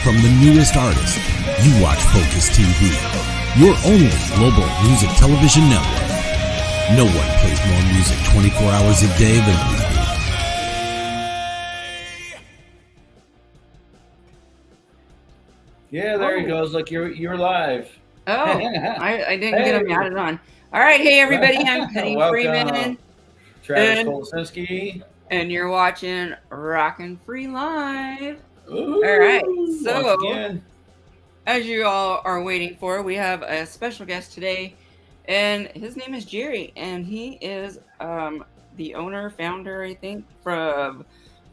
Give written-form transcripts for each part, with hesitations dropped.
From the newest artists, you watch Foqus TV, your only global music television network. No one plays more music 24 hours a day than we do. Yeah, there he goes. Look, you're live. Oh, I didn't get them added on. All right, hey everybody, I'm Penny Freeman. Travis Kolosinski. And you're watching Rockin' Free Live. Ooh, all right, so as you all are waiting for, we have a special guest today, and his name is Jerry, and he is the owner, founder, I think, from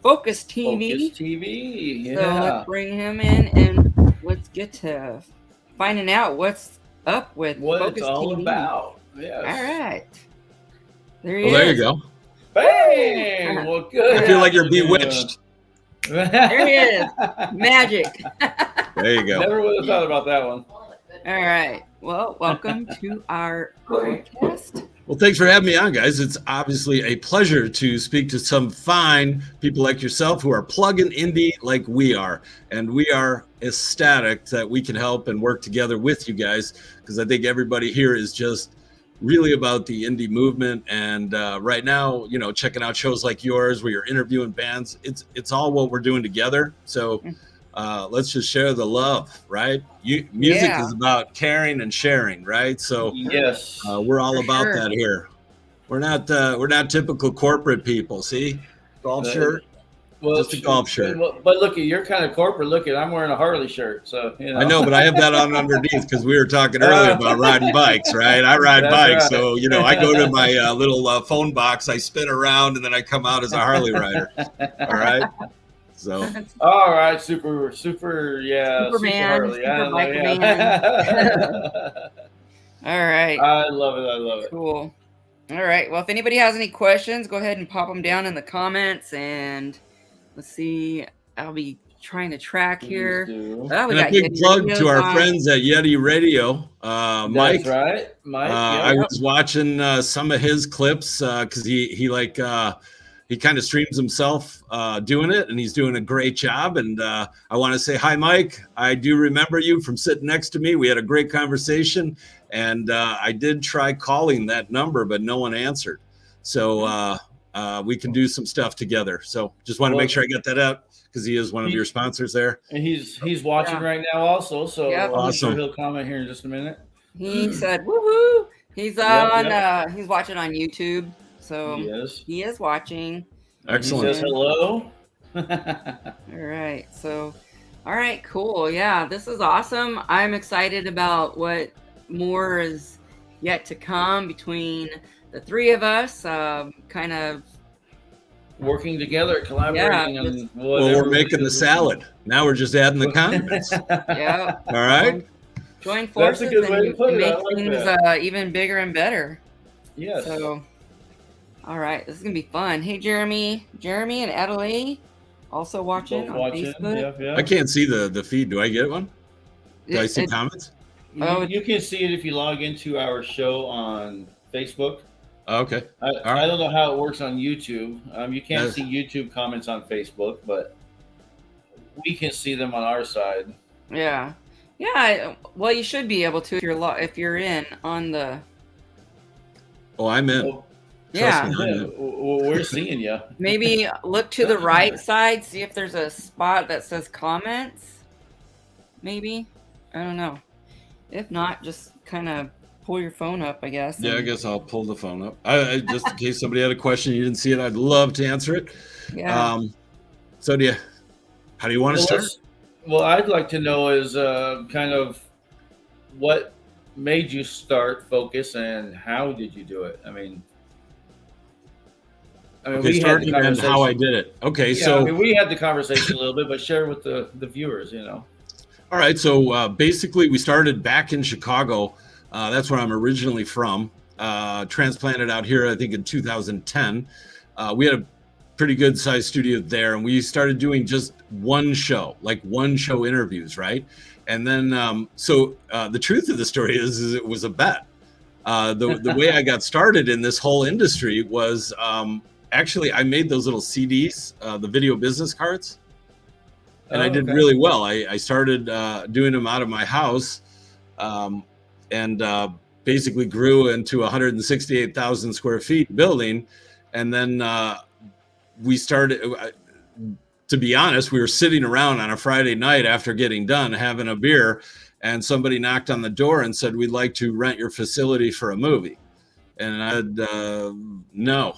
Foqus TV. Foqus TV, yeah. So let's bring him in and let's get to finding out what's up with what Foqus it's all TV. about. Yes. All right. There he is. There you go. Bang! Well, good. I feel like you're bewitched. There he is. Magic. There you go. Never would have thought about that one. All right. Well, welcome to our podcast. Well, thanks for having me on, guys. It's obviously a pleasure to speak to some fine people like yourself who are plugging indie like we are. And we are ecstatic that we can help and work together with you guys, because I think everybody here is just really about the indie movement. And right now, you know, checking out shows like yours where you're interviewing bands, it's all what we're doing together. So let's just share the love, right? Music is about caring and sharing, right? So yes, we're all about that here. We're not typical corporate people. See, golf shirt, just a golf shirt. But look, you're kind of corporate looking. I'm wearing a Harley shirt, so you know. I know, but I have that on underneath because we were talking earlier about riding bikes, right? I ride bikes, right. So you know, I go to my little phone box, I spin around, and then I come out as a Harley rider. All right. So. All right, super, yeah, Superman, super Harley. All right. I love it. Cool. All right. Well, if anybody has any questions, go ahead and pop them down in the comments, and let's see. I'll be trying to track here. Oh, we got a big plug to our friends at Yeti Radio. Mike. That's right, Mike. I was watching some of his clips because he kind of streams himself doing it, and he's doing a great job. And I want to say hi, Mike. I do remember you from sitting next to me. We had a great conversation, and I did try calling that number, but no one answered. So we can do some stuff together. So just want to make sure I get that out because he is one of your sponsors there. And he's watching right now also. So I'm sure he'll comment here in just a minute. He said, "Woohoo!" He's on. He's watching on YouTube. So he is watching. Excellent. He says hello. All right. So, all right, cool. Yeah, this is awesome. I'm excited about what more is yet to come between the three of us. Kind of working together, collaborating on whatever. Well, we're making the salad. Now we're just adding the condiments. Yeah. All right. Join forces That's a good way to put it. make like things even bigger and better. Yes. So, all right, this is gonna be fun. Hey, Jeremy and Adelaide, also watching on Facebook. Yeah. I can't see the feed. Do I get one? Do I see comments? You can see it if you log into our show on Facebook. Okay. I don't know how it works on YouTube. You can't see YouTube comments on Facebook, but we can see them on our side. Yeah. Well, you should be able to if you're in on the. Oh, I'm in. Well, yeah. We're seeing you. Maybe look to the right side, see if there's a spot that says comments. Maybe. I don't know. If not, just kind of pull your phone up, I guess. Yeah, I guess I'll pull the phone up. I just in case somebody had a question, you didn't see it, I'd love to answer it. Yeah. So how do you want to start? Well, I'd like to know is kind of what made you start Foqus and how did you do it? I mean, we had the conversation. How I did it. Okay, so we had the conversation a little bit, but share with the viewers, you know. All right, so basically we started back in Chicago. That's where I'm originally from. Transplanted out here, I think in 2010. We had a pretty good sized studio there, and we started doing just one show interviews, right? And then the truth of the story is it was a bet. The way I got started in this whole industry was actually I made those little CDs, the video business cards. and I did really well. I started doing them out of my house, and basically grew into 168,000 square feet building. And then we started, to be honest, we were sitting around on a Friday night after getting done having a beer, and somebody knocked on the door and said, "We'd like to rent your facility for a movie." And I said, no.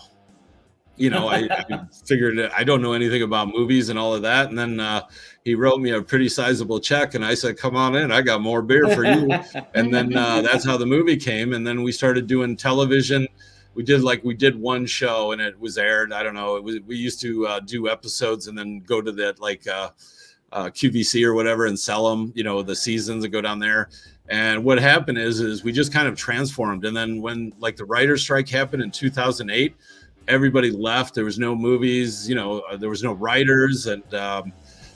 I figured I don't know anything about movies and all of that. And then he wrote me a pretty sizable check, and I said, "Come on in, I got more beer for you." And then that's how the movie came. And then we started doing television. We did one show, and it was aired. I don't know. We used to do episodes and then go to that QVC or whatever and sell them, the seasons, and go down there. And what happened is we just kind of transformed. And then when the writer's strike happened in 2008, everybody left. There was no movies, there was no writers. And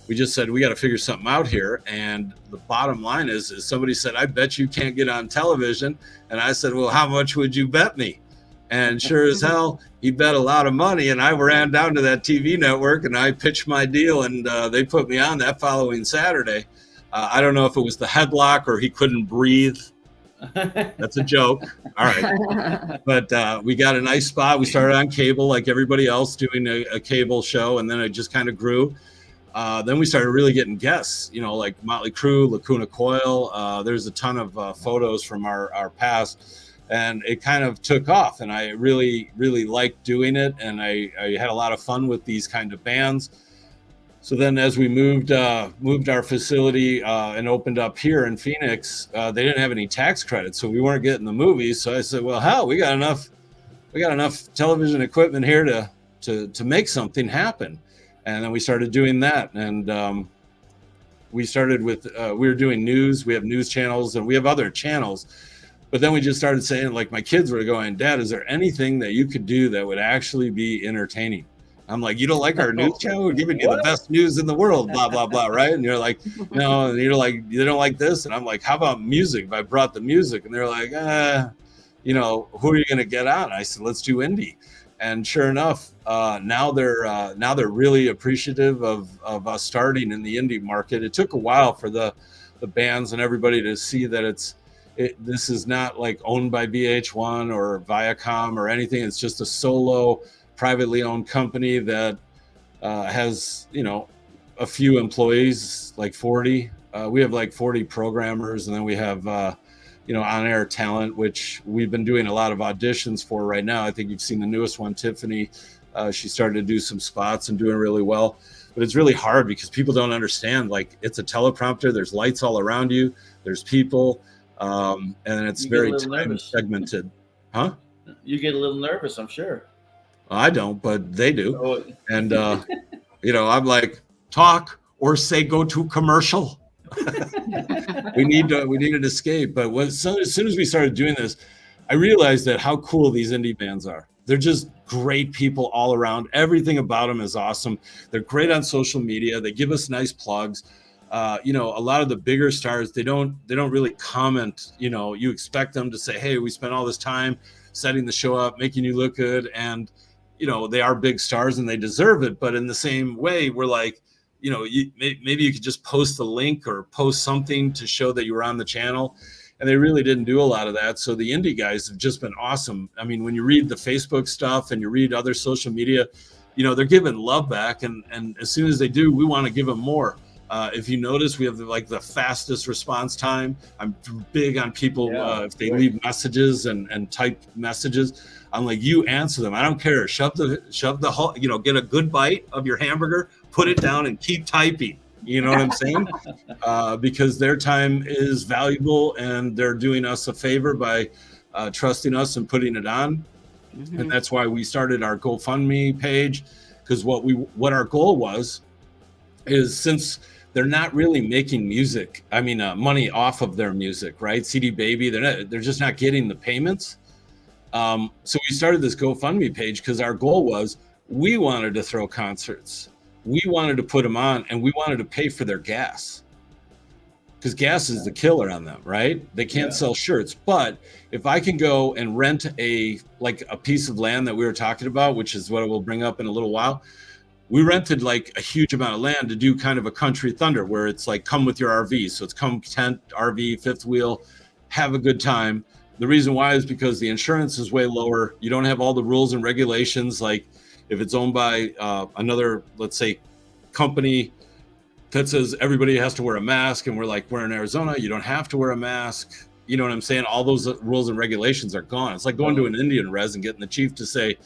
we just said, we got to figure something out here. And the bottom line is somebody said, "I bet you can't get on television." And I said, "Well, how much would you bet me?" And sure as hell, he bet a lot of money. And I ran down to that TV network and I pitched my deal, and they put me on that following Saturday. I don't know if it was the headlock or he couldn't breathe. That's a joke. All right. But we got a nice spot. We started on cable like everybody else, doing a cable show. And then it just kind of grew. Then we started really getting guests, like Motley Crue, Lacuna Coil. There's a ton of photos from our past. And it kind of took off, and I really, really liked doing it. And I had a lot of fun with these kind of bands. So then as we moved our facility and opened up here in Phoenix, they didn't have any tax credits, so we weren't getting the movies. So I said, well, hell, we got enough television equipment here to make something happen. And then we started doing that. And we started with, we were doing news. We have news channels and we have other channels. But then we just started saying, my kids were going, "Dad, is there anything that you could do that would actually be entertaining?" I'm like, "You don't like our news channel? We're giving you the best news in the world, blah, blah, blah," right? And you're like, "No." And you're like, "You don't like this?" And I'm like, "How about music? If I brought the music?" And they're like, "Who are you going to get on?" I said, "Let's do indie." And sure enough, now they're really appreciative of us starting in the indie market. It took a while for the bands and everybody to see that this is not owned by VH1 or Viacom or anything. It's just a solo, privately owned company that has, a few employees, 40. We have 40 programmers, and then we have, on-air talent, which we've been doing a lot of auditions for right now. I think you've seen the newest one, Tiffany. She started to do some spots and doing really well. But it's really hard because people don't understand, it's a teleprompter. There's lights all around you. There's people. And it's very time segmented. Huh? You get a little nervous, I'm sure. I don't, but they do. And, I'm like, talk or say go to commercial. we need an escape. But as soon as we started doing this, I realized that how cool these indie bands are. They're just great people all around. Everything about them is awesome. They're great on social media. They give us nice plugs. A lot of the bigger stars, they don't really comment. You expect them to say, "Hey, we spent all this time setting the show up, making you look good," and they are big stars and they deserve it. But in the same way, we're like, maybe you could just post the link or post something to show that you were on the channel. And they really didn't do a lot of that. So the indie guys have just been awesome. I mean, when you read the Facebook stuff and you read other social media, they're giving love back, and as soon as they do, we want to give them more. If you notice, we have the fastest response time. I'm big on people if they leave messages and type messages. I'm like, you answer them. I don't care. Shove the whole, get a good bite of your hamburger, put it down, and keep typing. You know what I'm saying? Because their time is valuable, and they're doing us a favor by trusting us and putting it on. Mm-hmm. And that's why we started our GoFundMe page, because what our goal was is, since they're not really making music, money off of their music, right? CD Baby, they're just not getting the payments. So we started this GoFundMe page because our goal was, we wanted to throw concerts. We wanted to put them on, and we wanted to pay for their gas, because gas is the killer on them, right? They can't sell shirts. But if I can go and rent a piece of land that we were talking about, which is what we'll bring up in a little while, we rented like a huge amount of land to do kind of a country thunder where it's like come with your RV. So it's come tent, RV, fifth wheel, have a good time. The reason why is because the insurance is way lower. You don't have all the rules and regulations. Like if it's owned by another, let's say, company that says everybody has to wear a mask, and we're like, we're in Arizona, you don't have to wear a mask. You know what I'm saying? All those rules and regulations are gone. It's like going to an Indian res and getting the chief to say,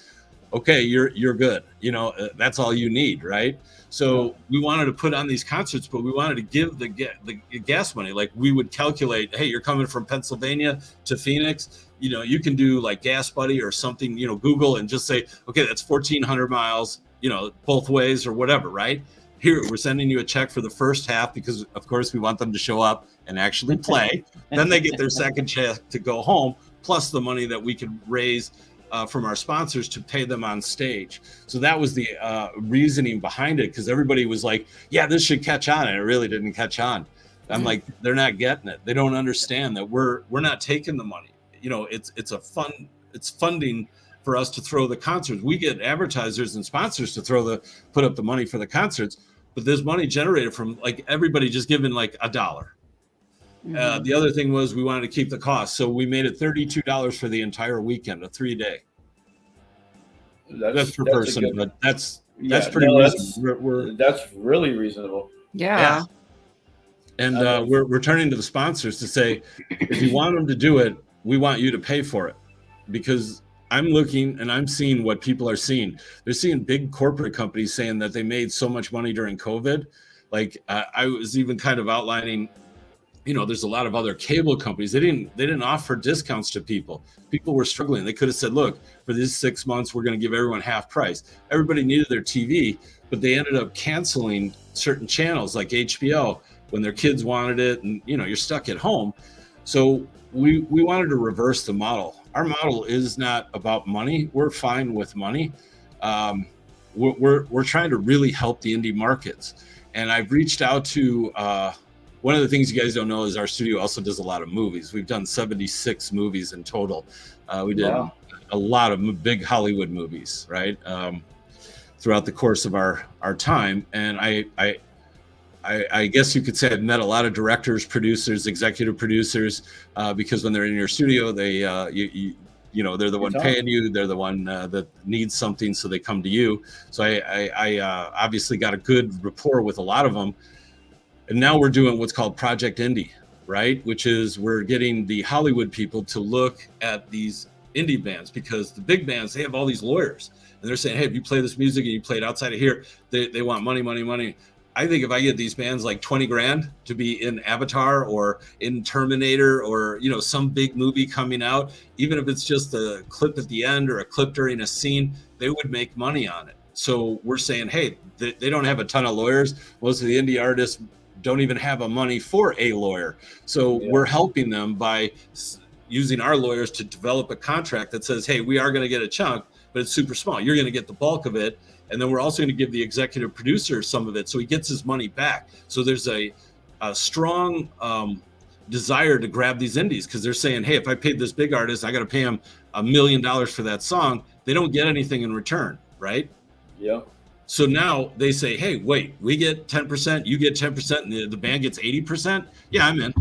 okay, you're good. You know, that's all you need, right? So we wanted to put on these concerts, but we wanted to give the gas money. Like we would calculate, hey, you're coming from Pennsylvania to Phoenix. You know, you can do like Gas Buddy or something, you know, Google and just say, okay, that's 1,400 miles, you know, both ways or whatever, right? Here, we're sending you a check for the first half because, of course, we want them to show up and actually play. Then they get their second check to go home, plus the money that we could raise from our sponsors to pay them on stage. So that was the reasoning behind it, because everybody was like, yeah, this should catch on. And it really didn't catch on. I'm like, they're not getting it. They don't understand that we're not taking the money. You know, it's funding for us to throw the concerts. We get advertisers and sponsors to put up the money for the concerts, but there's money generated from like everybody just giving like $1. The other thing was we wanted to keep the cost, so we made it $32 for the entire weekend, a 3-day. That's per person, but that's pretty reasonable. That's really reasonable. Yeah. And we're turning to the sponsors to say, if you want them to do it, we want you to pay for it, because I'm looking and I'm seeing what people are seeing. They're seeing big corporate companies saying that they made so much money during COVID. Like I was even kind of outlining, you know, there's a lot of other cable companies. They didn't offer discounts to people. People were struggling. They could have said, look, for these 6 months, we're going to give everyone half price. Everybody needed their TV, but they ended up canceling certain channels like HBO when their kids wanted it. And, you know, you're stuck at home. So we wanted to reverse the model. Our model is not about money. We're fine with money. We're trying to really help the indie markets. And I've reached out to, one of the things you guys don't know is our studio also does a lot of movies. We've done 76 movies in total. We did a lot of big Hollywood movies, right? Throughout the course of our time. And I guess you could say I've met a lot of directors, producers, executive producers, because when they're in your studio, they, you know, they're the one paying you. They're the one that needs something, so they come to you. So I obviously got a good rapport with a lot of them. And now we're doing what's called Project Indie, right? Which is we're getting the Hollywood people to look at these indie bands, because the big bands, they have all these lawyers. And they're saying, hey, if you play this music and you play it outside of here, they want money, money, money. I think if I get these bands like 20 grand to be in Avatar or in Terminator or, you know, some big movie coming out, even if it's just a clip at the end or a clip during a scene, they would make money on it. So we're saying, hey, they don't have a ton of lawyers. Most of the indie artists don't even have a money for a lawyer. So we're helping them by using our lawyers to develop a contract that says, hey, we are going to get a chunk, but it's super small. You're going to get the bulk of it. And then we're also going to give the executive producer some of it, so he gets his money back. So there's a strong desire to grab these indies, because they're saying, hey, if I paid this big artist, I got to pay him $1 million for that song. They don't get anything in return, right? Yeah. So now they say, hey, wait, we get 10%, you get 10%, and the band gets 80%. Yeah, I'm in.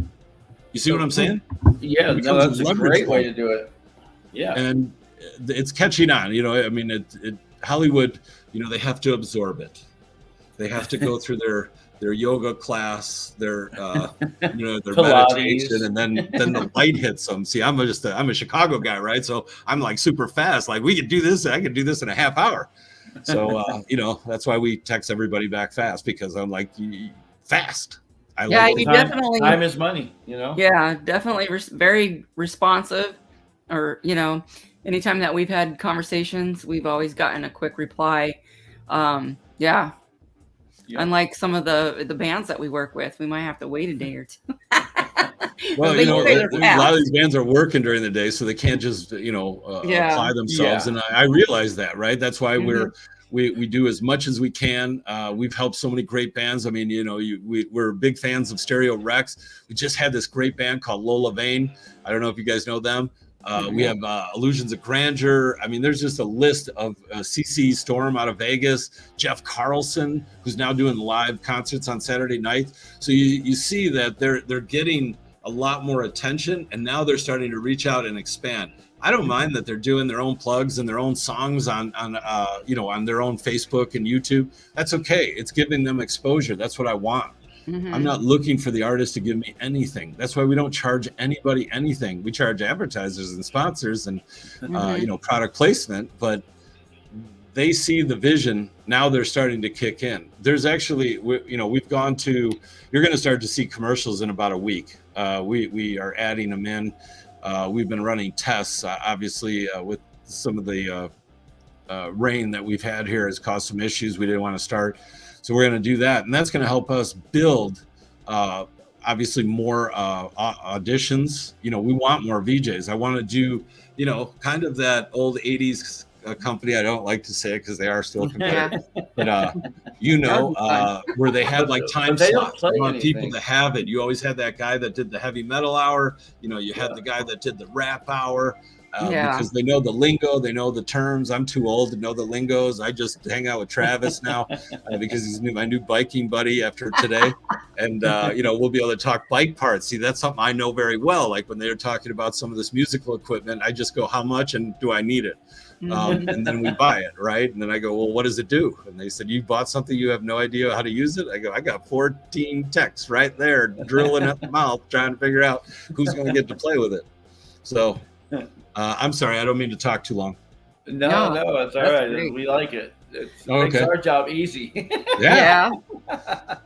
You see what I'm saying? Yeah, no, that's a great way to do it. Yeah. And it's catching on. You know, I mean, Hollywood, you know, they have to absorb it. They have to go through their yoga class, their you know, their meditation, and then the light hits them. See, I'm a Chicago guy, right? So I'm like super fast. Like we could do this. I could do this in a half hour. So you know, that's why we text everybody back fast, because I'm like fast. Definitely time is money. You know. Yeah, definitely very responsive. Or, you know, anytime that we've had conversations, we've always gotten a quick reply. Yeah. Unlike some of the bands that we work with, we might have to wait a day or two. Well, you know, a lot of these bands are working during the day, so they can't just, you know, apply themselves. And I realize that, right? That's why we do as much as we can. We've helped so many great bands. I mean, you know, we're big fans of Stereo Rex. We just had this great band called Lola Vane. I don't know if you guys know them. We have Illusions of Grandeur. I mean, there's just a list of CC Storm out of Vegas, Jeff Carlson, who's now doing live concerts on Saturday nights. So you see that they're getting a lot more attention, and now they're starting to reach out and expand. I don't mind that they're doing their own plugs and their own songs on their own Facebook and YouTube. That's okay. It's giving them exposure. That's what I want. I'm not looking for the artist to give me anything. That's why we don't charge anybody anything. We charge advertisers and sponsors and product placement, but they see the vision. Now they're starting to kick in. There's actually, we've gone to, you're going to start to see commercials in about a week. We are adding them in. We've been running tests, obviously, with some of the rain that we've had here has caused some issues. We didn't want to start. So we're going to do that. And that's going to help us build, obviously, more auditions. We want more VJs. I want to do, kind of that old 80s company. I don't like to say it because they are still competitive. But, where they had like time slots. You want people to have it. You always had that guy that did the heavy metal hour. You had the guy that did the rap hour. Because they know the lingo, they know the terms. I'm too old to know the lingos. I just hang out with Travis now because he's my new biking buddy after today. And, we'll be able to talk bike parts. See, that's something I know very well. Like when they're talking about some of this musical equipment, I just go, how much and do I need it? And then we buy it, right? And then I go, well, what does it do? And they said, you bought something, you have no idea how to use it? I go, I got 14 techs right there drilling at the mouth trying to figure out who's going to get to play with it. So I'm sorry, I don't mean to talk too long. No, it's all right. Great. We like it. It makes our job easy. Yeah.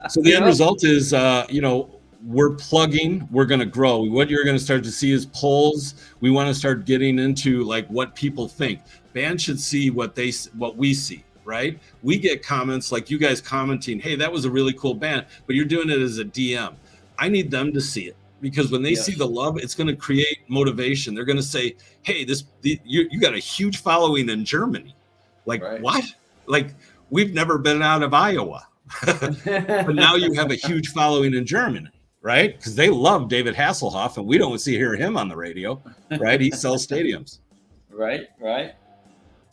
So the end result is, we're plugging, we're going to grow. What you're going to start to see is polls. We want to start getting into like what people think. Bands should see what we see, right? We get comments like you guys commenting, hey, that was a really cool band, but you're doing it as a DM. I need them to see it. Because when they see the love, it's going to create motivation. They're going to say, hey, you got a huge following in Germany. Like, what? Like, we've never been out of Iowa. But now you have a huge following in Germany, right? Because they love David Hasselhoff, and we don't hear him on the radio, right? He sells stadiums. Right.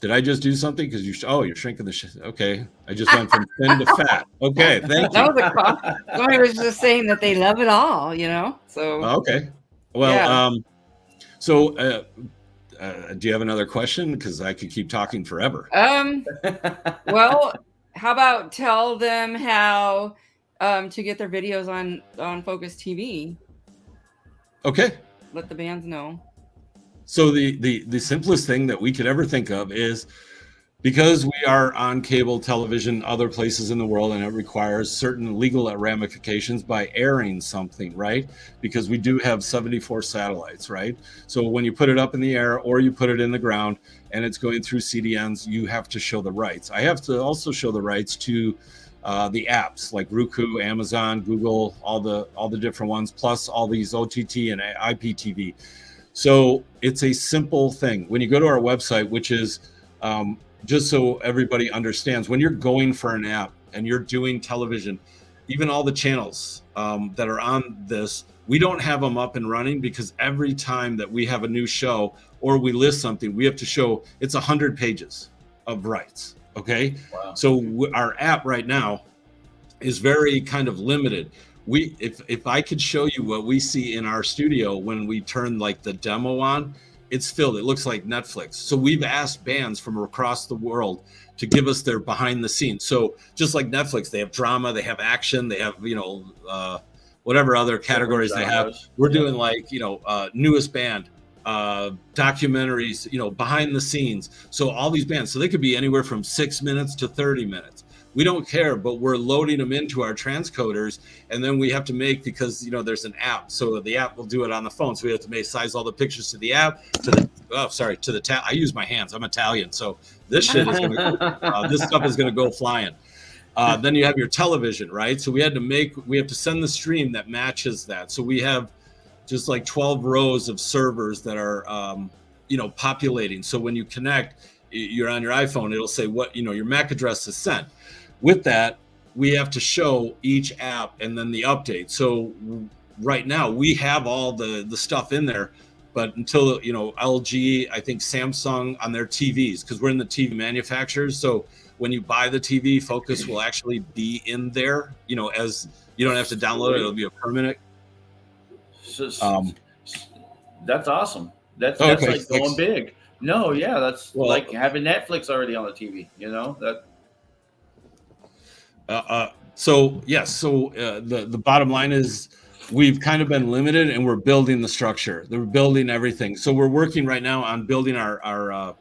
Did I just do something? Because you're shrinking the shit. Okay. I just went from thin to fat. Okay. Thank you. That was a call. I was just saying that they love it all, So. Okay. Well, do you have another question? Because I could keep talking forever. Well, how about tell them how to get their videos on Foqus TV? Okay. Let the bands know. So the simplest thing that we could ever think of is, because we are on cable television other places in the world, and it requires certain legal ramifications by airing something, right? Because we do have 74 satellites, right? So when you put it up in the air or you put it in the ground and it's going through CDNs, you have to show the rights. I have to also show the rights to the apps like Roku, Amazon, Google, all the different ones, plus all these OTT and IPTV. So it's a simple thing. When you go to our website, which is just so everybody understands, when you're going for an app and you're doing television, even all the channels that are on this, we don't have them up and running because every time that we have a new show or we list something, we have to show it's 100 pages of rights. Okay. Wow. So our app right now is very kind of limited. If I could show you what we see in our studio when we turn like the demo on, it's filled. It looks like Netflix. So we've asked bands from across the world to give us their behind the scenes. So just like Netflix, they have drama, they have action, they have, whatever other categories they have. We're doing like, newest band, documentaries, behind the scenes. So all these bands, so they could be anywhere from 6 minutes to 30 minutes. We don't care, but we're loading them into our transcoders, and then we have to make, because there's an app, so the app will do it on the phone. So we have to size all the pictures to the app, I use my hands. I'm Italian, so this shit is gonna this stuff is gonna go flying. Then you have your television, right? So we have to send the stream that matches that. So we have just like 12 rows of servers that are populating. So when you connect, you're on your iPhone, it'll say what your MAC address is sent. With that, we have to show each app and then the update. So right now we have all the stuff in there, But until, LG, I think Samsung on their TVs, because we're in the TV manufacturers. So when you buy the TV, Foqus will actually be in there, as you don't have to download it. It'll be a permanent. That's awesome. That's okay, like going big. No, yeah, that's like having Netflix already on the TV, that. The bottom line is we've kind of been limited, and we're building the structure. We're building everything. So we're working right now on building our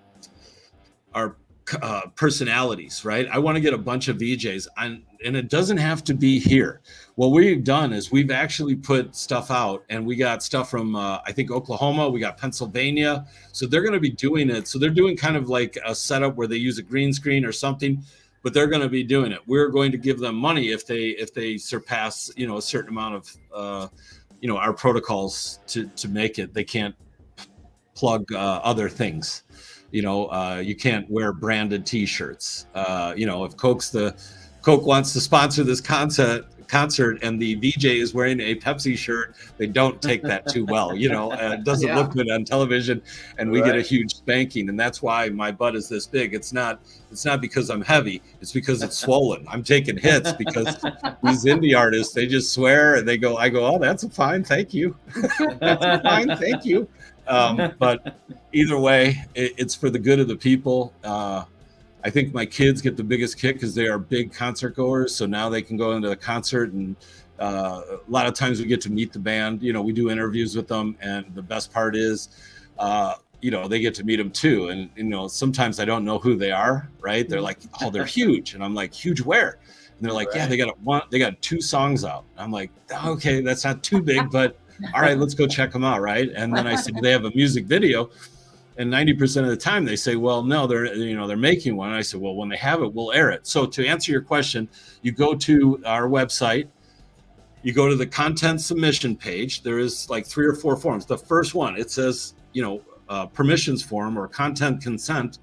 personalities, right? I want to get a bunch of VJs on, and it doesn't have to be here. What we've done is we've actually put stuff out, and we got stuff from I think Oklahoma, we got Pennsylvania. So they're going to be doing it. So they're doing kind of like a setup where they use a green screen or something, but they're going to be doing it. We're going to give them money if they surpass, a certain amount of our protocols to make it. They can't plug other things. You can't wear branded T-shirts. If Coke wants to sponsor this concert and the VJ is wearing a Pepsi shirt, they don't take that too well. It doesn't look good on television, and we get a huge spanking. And that's why my butt is this big. It's not because I'm heavy. It's because it's swollen. I'm taking hits because these indie artists, they just swear and I go, oh, that's fine. Thank you. That's fine. Thank you. But either way, it's for the good of the people. I think my kids get the biggest kick because they are big concert goers. So now they can go into the concert, and a lot of times we get to meet the band. We do interviews with them, and the best part is, they get to meet them too. And sometimes I don't know who they are. Right? They're like, oh, they're huge, and I'm like, huge where? And they're like, yeah, they got 2 songs out. I'm like, okay, that's not too big, but all right, let's go check them out, right? And then I said, do they have a music video? And 90% of the time they say, well, no, they're making one. And I said, well, when they have it, we'll air it. So to answer your question, you go to our website, you go to the content submission page. There is like 3 or 4 forms. The first one, it says, permissions form or content consent.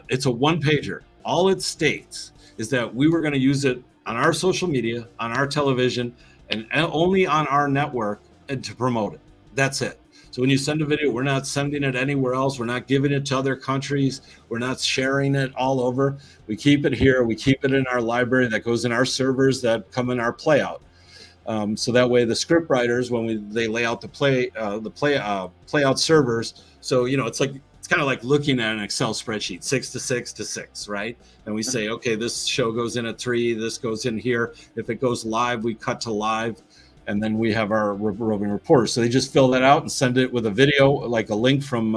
It's a 1-pager. All it states is that we were going to use it on our social media, on our television, and only on our network, and to promote it. That's it. So when you send a video, we're not sending it anywhere else. We're not giving it to other countries. We're not sharing it all over. We keep it here. We keep it in our library that goes in our servers that come in our playout. So that way the script writers, when they lay out the playout servers. So, it's kind of like looking at an Excel spreadsheet, 6 to 6 to 6, right? And we say, okay, this show goes in at 3, this goes in here. If it goes live, we cut to live. And then we have our roving reporters. So they just fill that out and send it with a video, like a link from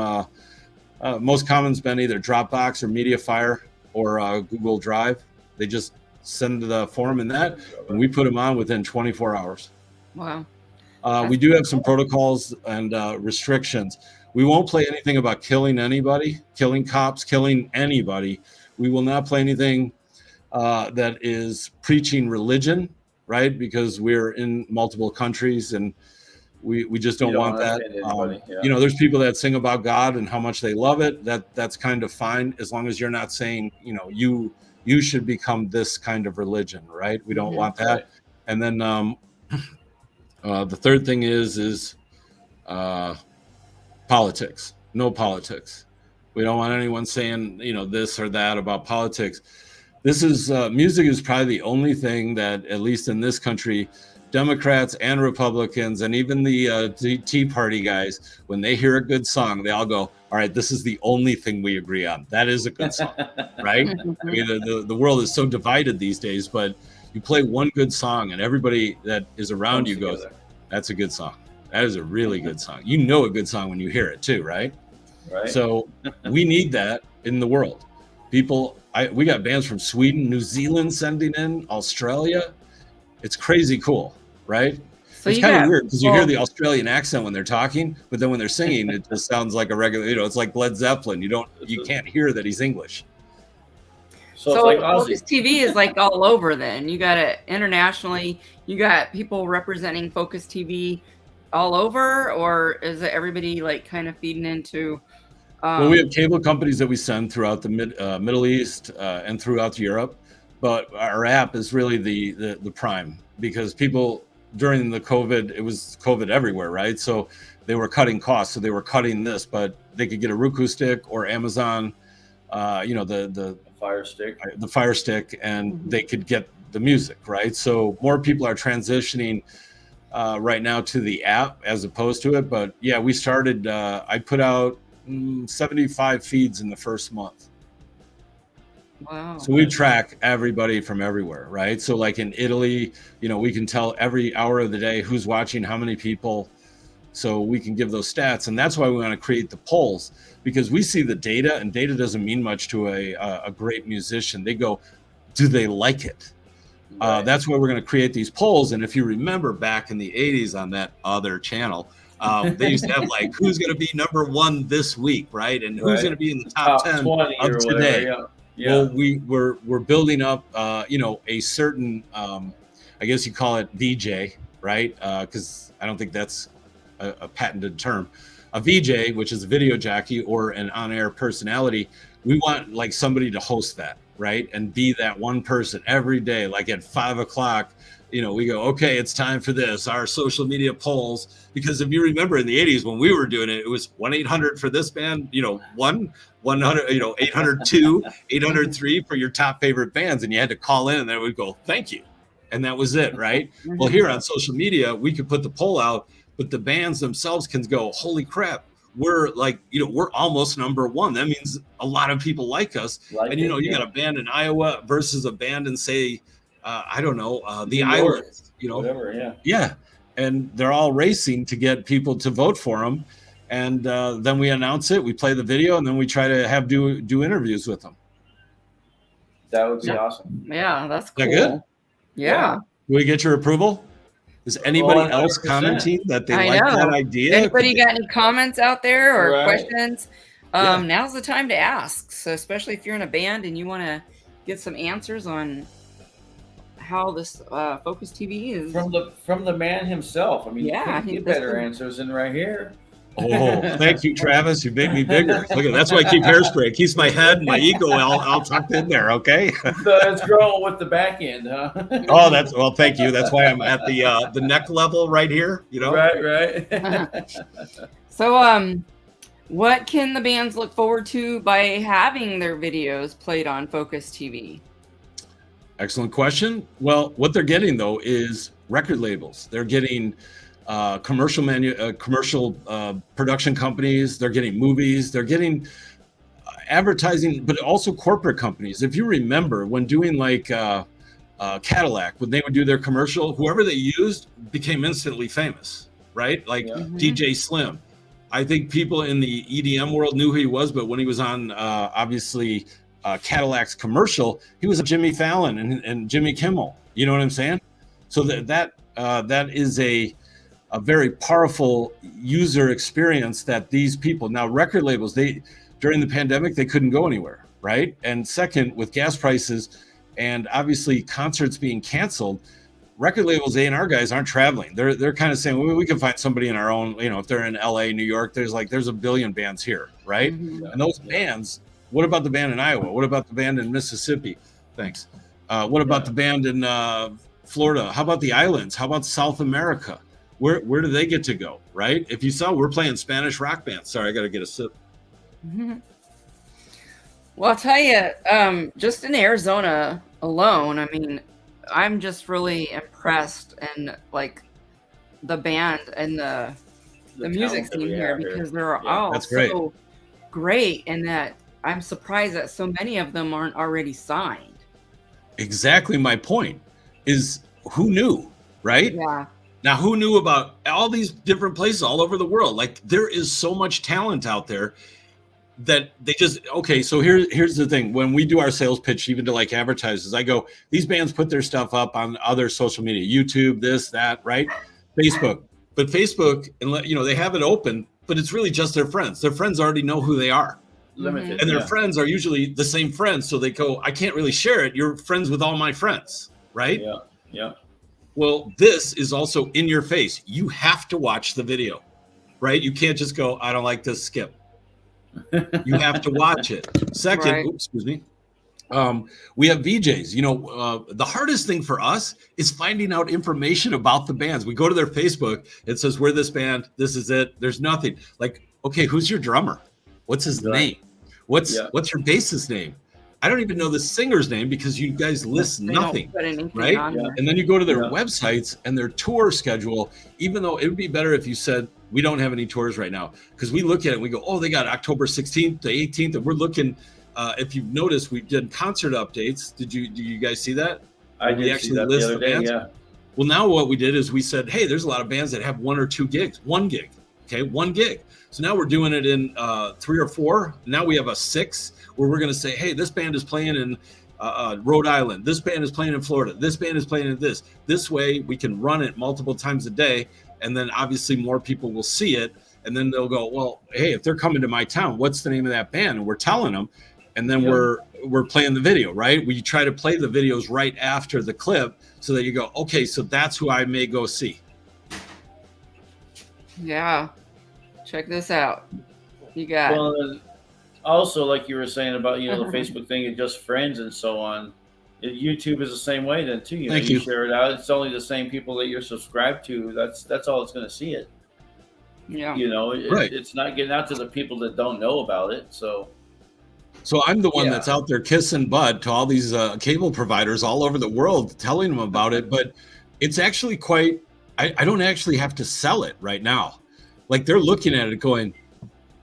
most common's been either Dropbox or Mediafire or Google Drive. They just send the form in that, and we put them on within 24 hours. Wow. We do have some protocols and restrictions. We won't play anything about killing anybody, killing cops, killing anybody. We will not play anything that is preaching religion. Right, because we're in multiple countries, and we just don't want that. There's people that sing about God and how much they love it. That's kind of fine, as long as you're not saying, you should become this kind of religion, right? We don't want that. Right. And then the third thing is politics. No politics. We don't want anyone saying this or that about politics. This is music is probably the only thing that, at least in this country, Democrats and Republicans and even the Tea Party guys, when they hear a good song, they all go, all right, this is the only thing we agree on. That is a good song, right? I mean, the world is so divided these days, but you play one good song and everybody that is around you goes, that's a good song. That is a really good song. You know a good song when you hear it too, right? Right. So we need that in the world. We got bands from Sweden, New Zealand sending in, Australia. It's crazy cool, right? So it's kind of weird because you hear the Australian accent when they're talking, but then when they're singing, it just sounds like a regular, it's like Led Zeppelin. You can't hear that he's English. So like Foqus TV is like all over then. You got it internationally. You got people representing Foqus TV all over, or is it everybody like kind of feeding into... Well, we have cable companies that we send throughout the Middle East and throughout Europe, but our app is really the prime, because people during the COVID, it was COVID everywhere, right? So they were cutting costs. So they were cutting this, but they could get a Roku stick or Amazon, the Fire Stick, and they could get the music, right? So more people are transitioning right now to the app as opposed to it. But yeah, we started, I put out 75 feeds in the first month. Wow. So we track everybody from everywhere, right? So like in Italy, we can tell every hour of the day who's watching, how many people, so we can give those stats. And that's why we want to create the polls, because we see the data, and data doesn't mean much to a great musician. They go, do they like it? Right. That's why we're going to create these polls. And if you remember back in the 80s on that other channel, they used to have like, who's going to be number one this week, right? And who's going to be in the top 10 of today? Whatever, yeah. Well, we're building up, a certain, I guess you call it VJ, right? Because I don't think that's a patented term. A VJ, which is a video jockey or an on-air personality, we want like somebody to host that, right? And be that one person every day, like at 5 o'clock, we go, okay, it's time for this, our social media polls. Because if you remember in the 80s when we were doing it, it was 1-800 for this band, 100, 802, 803 for your top favorite bands. And you had to call in and then we'd go, thank you. And that was it, right? Well, here on social media, we could put the poll out, but the bands themselves can go, holy crap, we're like, we're almost number one. That means a lot of people like us. And, you got a band in Iowa versus a band in, say, the Islands, whatever, yeah. Yeah. And they're all racing to get people to vote for them. And then we announce it, we play the video, and then we try to have do interviews with them. That would be awesome. Yeah, that's cool. Is that good? Yeah. Do we get your approval? Is anybody else commenting that they like that idea? Anybody got any comments out there or questions? Now's the time to ask. So especially if you're in a band and you want to get some answers on how this Foqus TV is from the man himself. I mean, you can't get better answers than right here. Oh, thank you, Travis. You made me bigger. Look at that's why I keep hairspray. It keeps my head and my ego all tucked in there. Okay. So it's growing with the back end, huh? Oh, thank you. That's why I'm at the neck level right here. Right. So, what can the bands look forward to by having their videos played on Foqus TV? Excellent question. Well, what they're getting though is record labels. They're getting commercial production companies. They're getting movies. They're getting advertising, but also corporate companies. If you remember when doing like Cadillac, when they would do their commercial, whoever they used became instantly famous, right? Like DJ Slim. I think people in the EDM world knew who he was, but when he was on obviously Cadillac's commercial, he was Jimmy Fallon and Jimmy Kimmel. You know what I'm saying? So that is a very powerful user experience that these people now record labels, during the pandemic, they couldn't go anywhere, right? And second, with gas prices and obviously concerts being canceled, record labels, A&R guys aren't traveling. They're kind of saying, well, we can find somebody in our own, if they're in LA, New York, there's a billion bands here, right? And those bands, what about the band in Iowa? What about the band in Mississippi? Thanks. What about the band in Florida? How about the islands? How about South America? Where do they get to go, right? If you saw, we're playing Spanish rock bands. Sorry, I got to get a sip. Well, I'll tell you, just in Arizona alone, I mean, I'm just really impressed and like the band and the music scene here because they're all so great, and that I'm surprised that so many of them aren't already signed. Exactly my point is, who knew, right? Yeah. Now, who knew about all these different places all over the world? Like, there is so much talent out there that they just, okay, so here's the thing. When we do our sales pitch, even to like advertisers, I go, these bands put their stuff up on other social media, YouTube, this, that, right? Facebook. But Facebook, and they have it open, but it's really just their friends. Their friends already know who they are. Limited. And their friends are usually the same friends. So they go, I can't really share it. You're friends with all my friends, right? Yeah. Well, this is also in your face. You have to watch the video, right? You can't just go, I don't like this, skip. You have to watch it. Second, We have VJs. The hardest thing for us is finding out information about the bands. We go to their Facebook. It says, we're this band. This is it. There's nothing. Like, okay, who's your drummer? What's his name? What's your bassist name? I don't even know the singer's name because you guys list nothing, right? Yeah. And then you go to their websites and their tour schedule, even though it would be better if you said, we don't have any tours right now, because we look at it and we go, oh, they got October 16th to 18th. And we're looking, if you've noticed, we did concert updates. Do you guys see that? I did actually see that the other day, yeah. Well, now what we did is we said, hey, there's a lot of bands that have 1 or 2 gigs, 1 gig. Okay, 1 gig. So now we're doing it in 3 or 4. Now we have a 6 where we're going to say, hey, this band is playing in Rhode Island. This band is playing in Florida. This band is playing in this. This way we can run it multiple times a day. And then obviously more people will see it. And then they'll go, well, hey, if they're coming to my town, what's the name of that band? And we're telling them. And then we're playing the video, right? We try to play the videos right after the clip so that you go, okay, so that's who I may go see. Yeah. Check this out. You got Well, also, like you were saying about, the Facebook thing and just friends and so on, YouTube is the same way then too. Thank you. Share it out. It's only the same people that you're subscribed to. That's all it's going to see it. Yeah. It's not getting out to the people that don't know about it. So I'm the one that's out there kissing butt to all these cable providers all over the world, telling them about it. But it's actually quite, I don't actually have to sell it right now. Like they're looking at it going,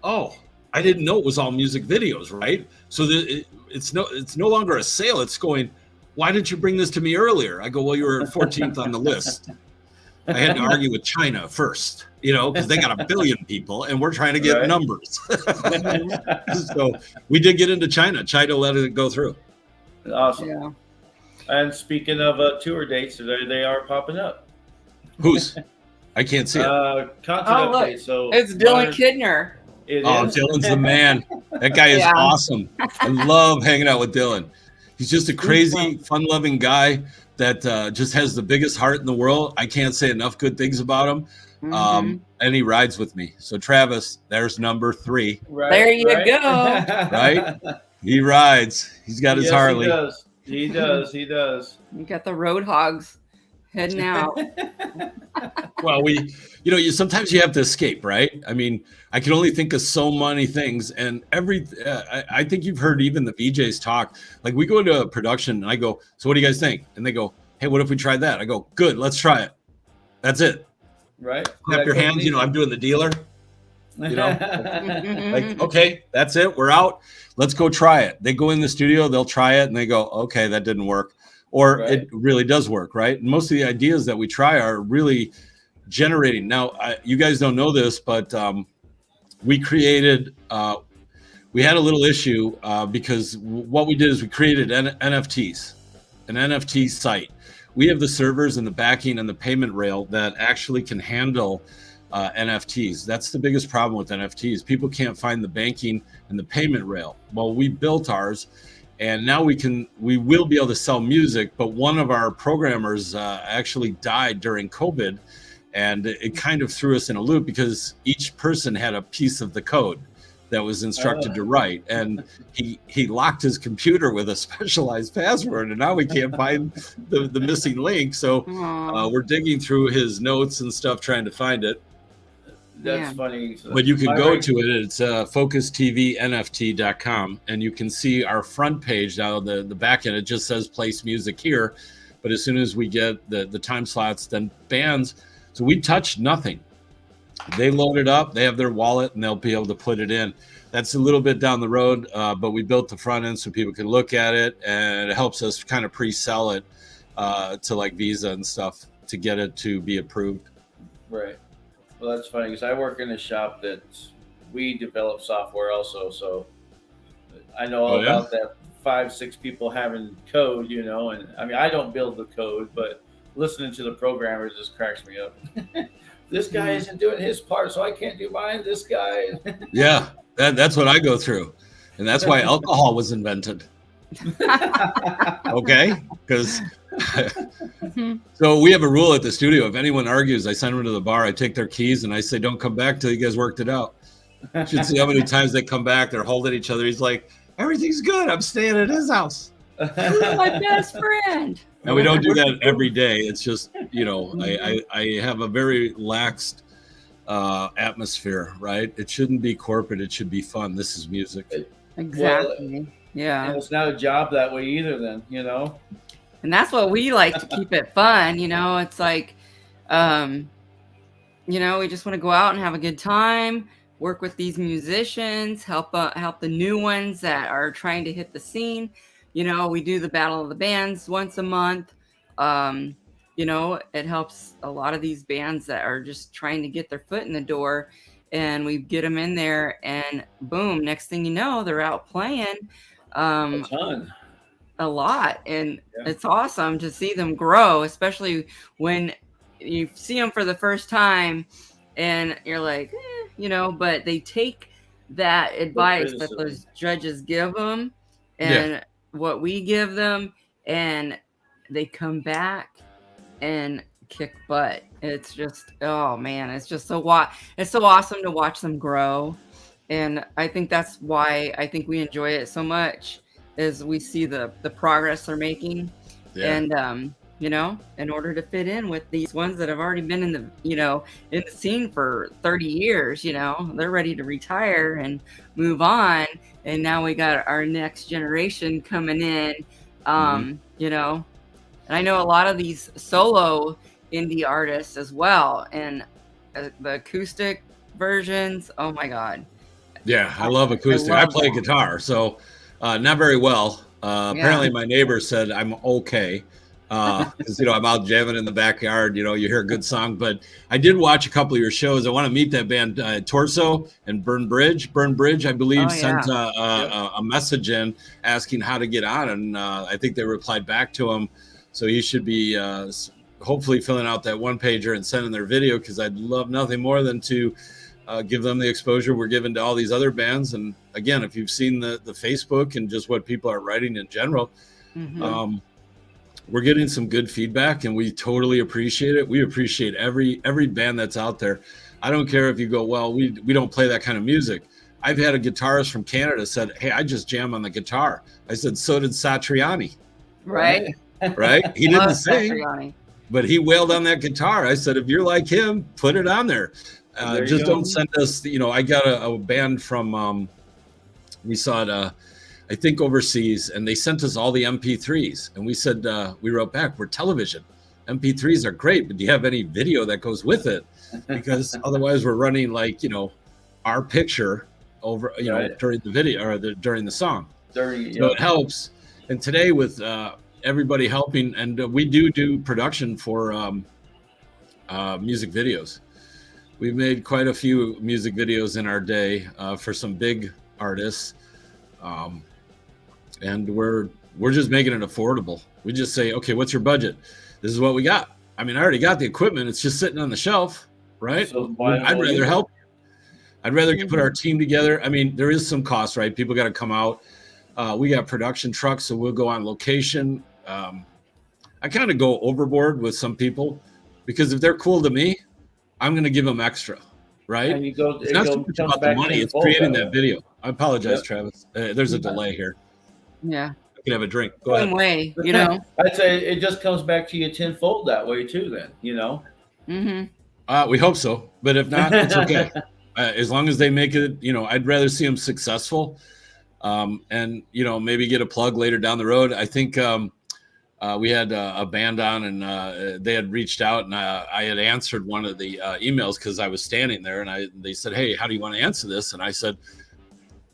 oh, I didn't know it was all music videos, right? So it's no longer a sale. It's going, why didn't you bring this to me earlier? I go, well, you were 14th on the list. I had to argue with China first, because they got 1 billion people and we're trying to get numbers. So we did get into China. China let it go through. Awesome. Yeah. And speaking of tour dates, they are popping up. Who's? I can't see it. Content look, update. So it's Dylan Kidner. Dylan's the man. That guy is awesome. I love hanging out with Dylan. He's just a crazy, fun-loving guy that just has the biggest heart in the world. I can't say enough good things about him. And he rides with me. So Travis, there's number 3. Right, there you go. Right? He rides. He's got his Harley. He does. You got the road hogs heading out. Well, sometimes you have to escape, right? I mean, I can only think of so many things, and I think you've heard even the VJs talk. Like we go into a production, and I go, "So what do you guys think?" And they go, "Hey, what if we tried that?" I go, "Good, let's try it." That's it. Right. Clap your hands. I'm doing the dealer. Like, okay, that's it. We're out. Let's go try it. They go in the studio, they'll try it, and they go, "Okay, that didn't work." Or it really does work, right? And most of the ideas that we try are really generating. Now, you guys don't know this, but we created, we had a little issue because what we did is we created NFTs, an NFT site. We have the servers and the backing and the payment rail that actually can handle NFTs. That's the biggest problem with NFTs. People can't find the banking and the payment rail. Well, we built ours. And now we will be able to sell music, but one of our programmers actually died during COVID, and it kind of threw us in a loop because each person had a piece of the code that was instructed to write, and he locked his computer with a specialized password, and now we can't find the missing link. So we're digging through his notes and stuff trying to find it. That's funny. But you can go to it. It's FoqusTVNFT.com, and you can see our front page. Now, the back end, it just says place music here. But as soon as we get the time slots, then bands. So we touch nothing. They load it up. They have their wallet, and they'll be able to put it in. That's a little bit down the road, but we built the front end so people can look at it, and it helps us kind of pre-sell it to like Visa and stuff to get it to be approved. Right. Well, that's funny because I work in a shop that we develop software also, so I know all about that. 5-6 people having code, and I mean I don't build the code, but listening to the programmer just cracks me up. This guy isn't doing his part, so I can't do mine. This guy. Yeah, that's what I go through, and that's why alcohol was invented. Okay, because so we have a rule at the studio. If anyone argues, I send them to the bar. I take their keys and I say, "Don't come back till you guys worked it out." You should see how many times they come back. They're holding each other. He's like, "Everything's good. I'm staying at his house." Who's my best friend? And we don't do that every day. It's just, I have a very laxed atmosphere, right? It shouldn't be corporate. It should be fun. This is music. Exactly. Well, yeah. And it's not a job that way either then, And that's what we like to keep it fun. It's like, we just want to go out and have a good time, work with these musicians, help the new ones that are trying to hit the scene. We do the Battle of the Bands once a month. It helps a lot of these bands that are just trying to get their foot in the door, and we get them in there, and boom, next thing you know, they're out playing a ton. A lot. And it's awesome to see them grow, especially when you see them for the first time and you're like, but they take that advice that those judges give them and what we give them, and they come back and kick butt. It's just, oh man, it's just so awesome to watch them grow. And I think that's why I think we enjoy it so much, is we see the progress they're making. And in order to fit in with these ones that have already been in the scene for 30 years, they're ready to retire and move on. And now we got our next generation coming in, and I know a lot of these solo indie artists as well. And the acoustic versions, oh my God. Yeah, I love acoustic. I play guitar, so not very well. Apparently my neighbor said I'm okay. Because I'm out jamming in the backyard, you hear a good song. But I did watch a couple of your shows. I want to meet that band, Torso and Burn Bridge, I believe, sent a message in asking how to get on, and I think they replied back to him. So he should be hopefully filling out that one pager and sending their video, because I'd love nothing more than to give them the exposure we're giving to all these other bands. And again, if you've seen the Facebook and just what people are writing in general, we're getting some good feedback, and we totally appreciate it. We appreciate every band that's out there. I don't care if you go, well, we don't play that kind of music. I've had a guitarist from Canada said, hey, I just jam on the guitar. I said, so did Satriani. Right. He didn't sing, but he wailed on that guitar. I said, if you're like him, put it on there. Just don't send us, I got a band from, we saw it, I think overseas, and they sent us all the MP3s, and we said, we wrote back, we're television. MP3s are great, but do you have any video that goes with it? Because otherwise we're running our picture over, during the video or during the song. So it helps. And today with everybody helping, and we do production for music videos. We've made quite a few music videos in our day for some big artists. And we're just making it affordable. We just say, okay, what's your budget? This is what we got. I mean, I already got the equipment. It's just sitting on the shelf, right? So I'd rather help you. I'd rather put our team together. I mean, there is some cost, right? People got to come out. We got production trucks, so we'll go on location. I kind of go overboard with some people, because if they're cool to me, I'm going to give them extra, right? And it's not so much about the money. It's creating that video. I apologize, Travis. There's a delay here. Yeah. I can have a drink. Go ahead. Same way, I'd say it just comes back to you tenfold that way too, then, We hope so, but if not, it's okay. As long as they make it, I'd rather see them successful, and maybe get a plug later down the road. I think we had a band on, and they had reached out, and I had answered one of the emails because I was standing there, and they said, hey, how do you want to answer this? And I said,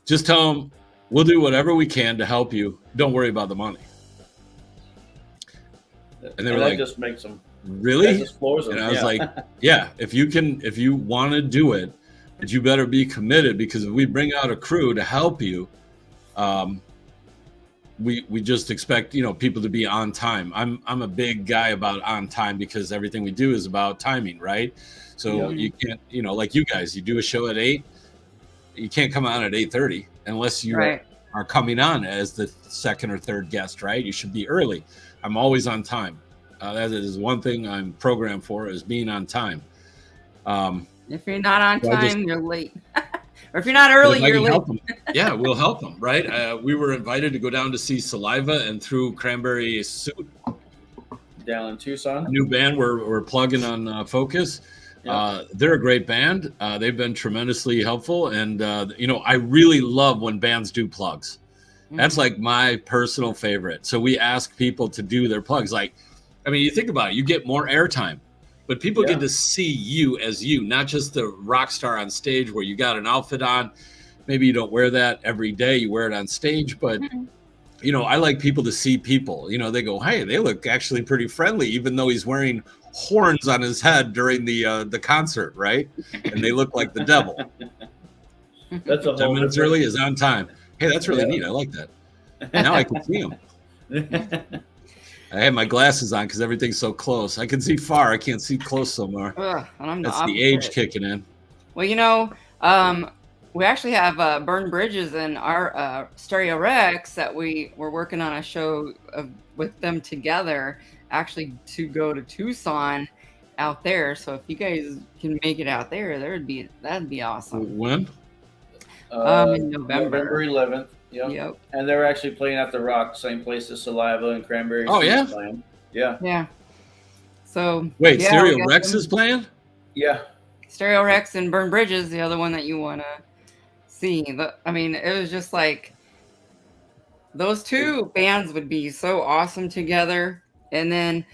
just tell them we'll do whatever we can to help you. Don't worry about the money. And they were like, just makes them really? Just floors them. And I was like, yeah, if you want to do it, but you better be committed, because if we bring out a crew to help you, we just expect, people to be on time. I'm a big guy about on time, because everything we do is about timing, right? So you can't, like you guys, you do a show at 8, you can't come on at 8:30 unless you are coming on as the second or third guest, right? You should be early. I'm always on time. That is one thing I'm programmed for, is being on time. If you're not on time, you're late. Or if you're not early, you're late. Yeah, we'll help them, right? We were invited to go down to see Saliva and through Cranberry Suit. Down in Tucson. New band we're plugging on Foqus. Yep. They're a great band. They've been tremendously helpful. And, I really love when bands do plugs. That's like my personal favorite. So we ask people to do their plugs. Like, I mean, you think about it, you get more airtime, but people get to see you as you, not just the rock star on stage where you got an outfit on. Maybe you don't wear that every day. You wear it on stage, but I like people to see people. They go, hey, they look actually pretty friendly, even though he's wearing horns on his head during the concert, right? And they look like the devil. That's a 10 minutes early is on time. Hey, that's really neat. I like that. Now I can see him. I have my glasses on because everything's so close. I can see far. I can't see close so much. That's the age kicking in. Well, we actually have Burn Bridges and our Stereo Rex that we're working on a show with them together, actually to go to Tucson out there. So if you guys can make it out there, that'd be awesome. When? In November 11th. Yep. And they're actually playing at the Rock, same place as Saliva and Cranberry. Oh, yeah? Playing. Yeah. Yeah. So wait, Stereo Rex is playing? Yeah. Stereo Rex and Burn Bridges, the other one that you want to see. It was just like those two bands would be so awesome together. And then,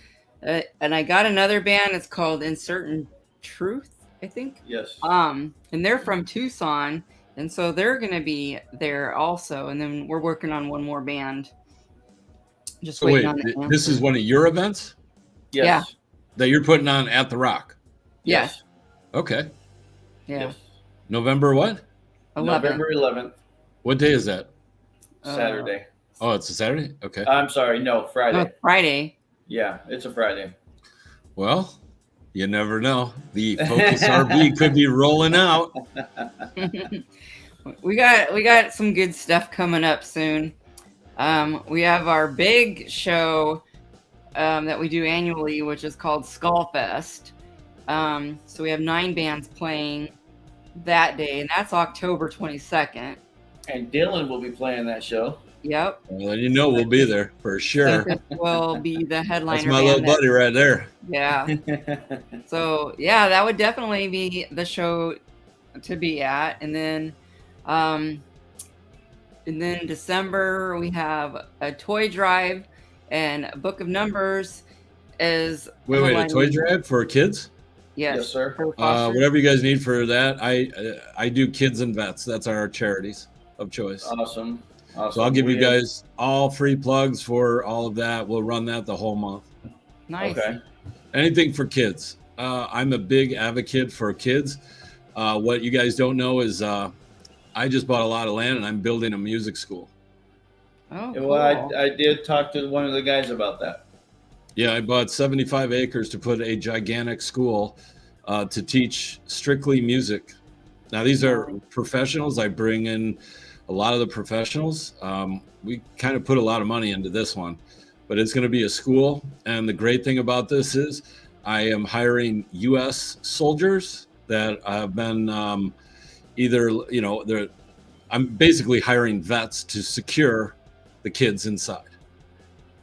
and I got another band. It's called Uncertain Truth, I think. Yes. And they're from Tucson. And so they're going to be there also. And then we're working on one more band. Just waiting on the answer. This is one of your events? Yes. Yeah. That you're putting on at the Rock? Yes. Okay. Yeah. Yes. November what? 11th. November 11th. What day is that? Saturday. Oh, it's a Saturday? Okay. I'm sorry. No, Friday. No, Friday. Yeah, it's a Friday. Well, you never know. The Foqus RV could be rolling out. We got some good stuff coming up soon. We have our big show that we do annually, which is called Skull Fest. So we have 9 bands playing that day, and that's October 22nd. And Dylan will be playing that show. Yep. Well, we'll be there for sure. Will be the headliner. That's my little buddy right there. Yeah. So yeah, that would definitely be the show to be at. And then December we have a toy drive, and a Book of Numbers is wait, a toy drive for kids? Yes, sir. Whatever you guys need for that. I do kids and vets. That's our charities of choice. Awesome. So I'll give you guys all free plugs for all of that. We'll run that the whole month. Nice. Okay. Anything for kids. I'm a big advocate for kids. What you guys don't know is I just bought a lot of land and I'm building a music school. Oh, cool. Well, I did talk to one of the guys about that. Yeah, I bought 75 acres to put a gigantic school to teach strictly music. Now, these are professionals. I bring in a lot of the professionals. We kind of put a lot of money into this one, but it's going to be a school. And the great thing about this is I am hiring U.S. soldiers that have been I'm basically hiring vets to secure the kids inside.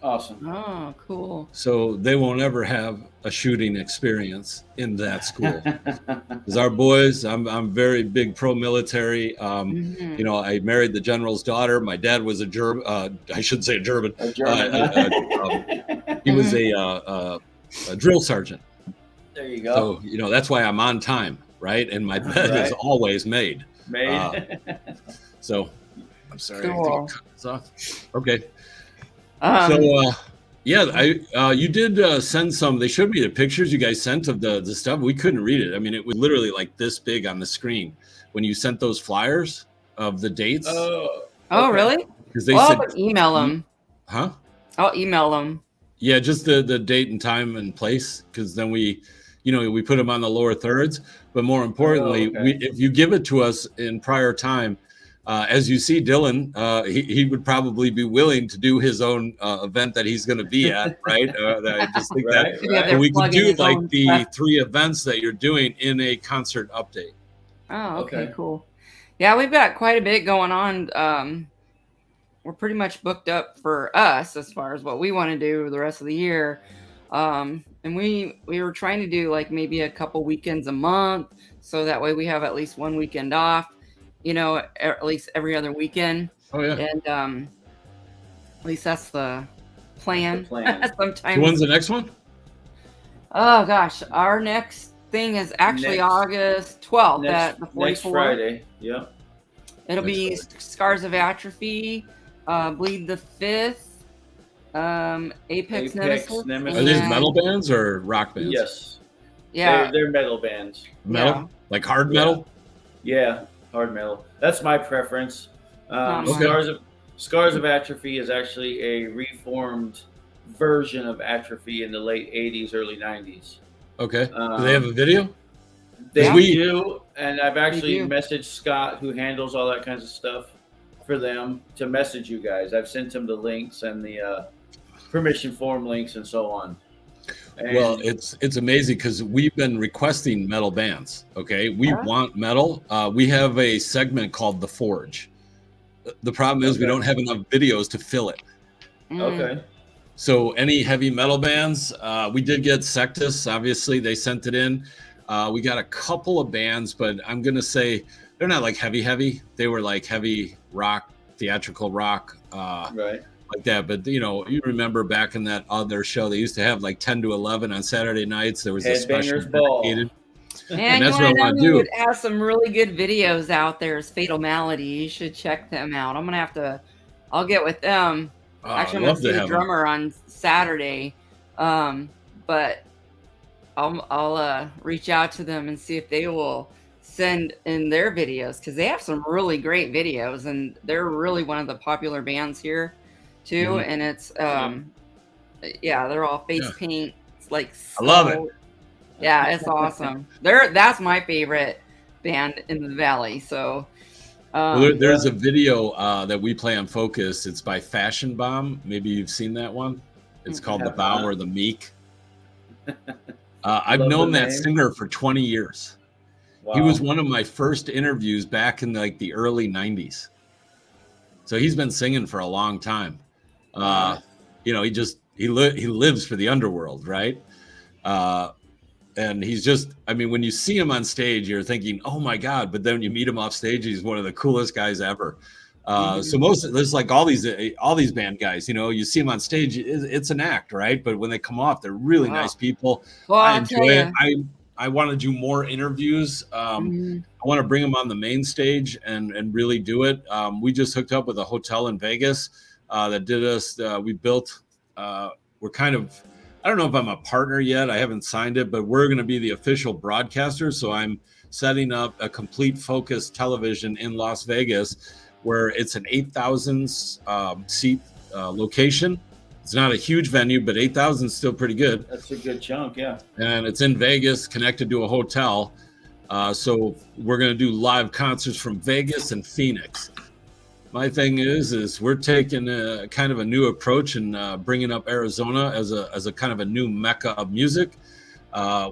Awesome. Oh, cool. So they won't ever have a shooting experience in that school. Because our boys, I'm very big pro-military. I married the general's daughter. My dad was a German. I shouldn't say a German. He was a drill sergeant. There you go. So that's why I'm on time, right? And my bed is always made. So I'm sorry. Cool. I think I'll cut this off. Okay. You did send some. They showed me the pictures you guys sent of the stuff. We couldn't read it. I mean, it was literally like this big on the screen when you sent those flyers of the dates. Oh, really? Because they said email them. Huh? I'll email them. Yeah, just the date and time and place. Because then we put them on the lower thirds. But more importantly, if you give it to us in prior time. As you see, Dylan, he would probably be willing to do his own event that he's going to be at, right? I just think that we could do like the 3 events that you're doing in a concert update. Oh, okay, cool. Yeah, we've got quite a bit going on. We're pretty much booked up for us as far as what we want to do the rest of the year. And we were trying to do like maybe a couple weekends a month, so that way we have at least one weekend off, at least every other weekend. Oh yeah. And at least that's the plan. Sometimes. When's the next one? Oh gosh, our next thing is actually August 12th at the 44. Next Friday. Yeah. It'll be Scars of Atrophy, Bleed the Fifth, Apex Nemesis. Are these metal bands or rock bands? Yes. Yeah. They're metal bands. Metal? Yeah. Like hard metal? Yeah, hard metal. That's my preference. Scars of Atrophy is actually a reformed version of Atrophy in the late 80s, early 90s. Okay. Do they have a video? They do, and I've actually messaged Scott, who handles all that kinds of stuff for them, to message you guys. I've sent him the links and the permission form links and so on. And well, it's amazing because we've been requesting metal bands. Okay, we want metal. We have a segment called The Forge. The problem is we don't have enough videos to fill it. Okay. So any heavy metal bands, we did get Sectus. Obviously, they sent it in. We got a couple of bands, but I'm going to say they're not like heavy. They were like heavy rock, theatrical rock, right, like that. But, you remember back in that other show, they used to have like 10 to 11 on Saturday nights. There was a special dedicated. And that's what I want to do. It has some really good videos out there. Is Fatal Malady. You should check them out. I'm going to I'll get with them. Actually, I'm going to see the drummer on Saturday. But I'll reach out to them and see if they will send in their videos, because they have some really great videos, and they're really one of the popular bands here too. And it's they're all face paint. It's like I love it. Yeah, it's awesome. That's my favorite band in the Valley. So there's a video that we play on Foqus. It's by Fashion Bomb. Maybe you've seen that one. It's called The Bow or the Meek. I've known that singer for 20 years. Wow. He was one of my first interviews back in like the early 90s. So he's been singing for a long time. He lives for the underworld, right? And he's just, when you see him on stage, you're thinking, oh my God, but then when you meet him off stage, he's one of the coolest guys ever. So there's like all these band guys, you see them on stage, it's an act, right? But when they come off, they're really nice people. Well, I enjoy it. I want to do more interviews. I want to bring them on the main stage and really do it. We just hooked up with a hotel in Vegas that did us. We built. We're kind of. I don't know if I'm a partner yet. I haven't signed it, but we're going to be the official broadcaster. So I'm setting up a complete Foqus television in Las Vegas, where it's an 8,000 seat location. It's not a huge venue, but 8,000 is still pretty good. That's a good chunk, yeah. And it's in Vegas, connected to a hotel. So we're going to do live concerts from Vegas and Phoenix. My thing is we're taking a kind of a new approach and bringing up Arizona as a kind of a new mecca of music.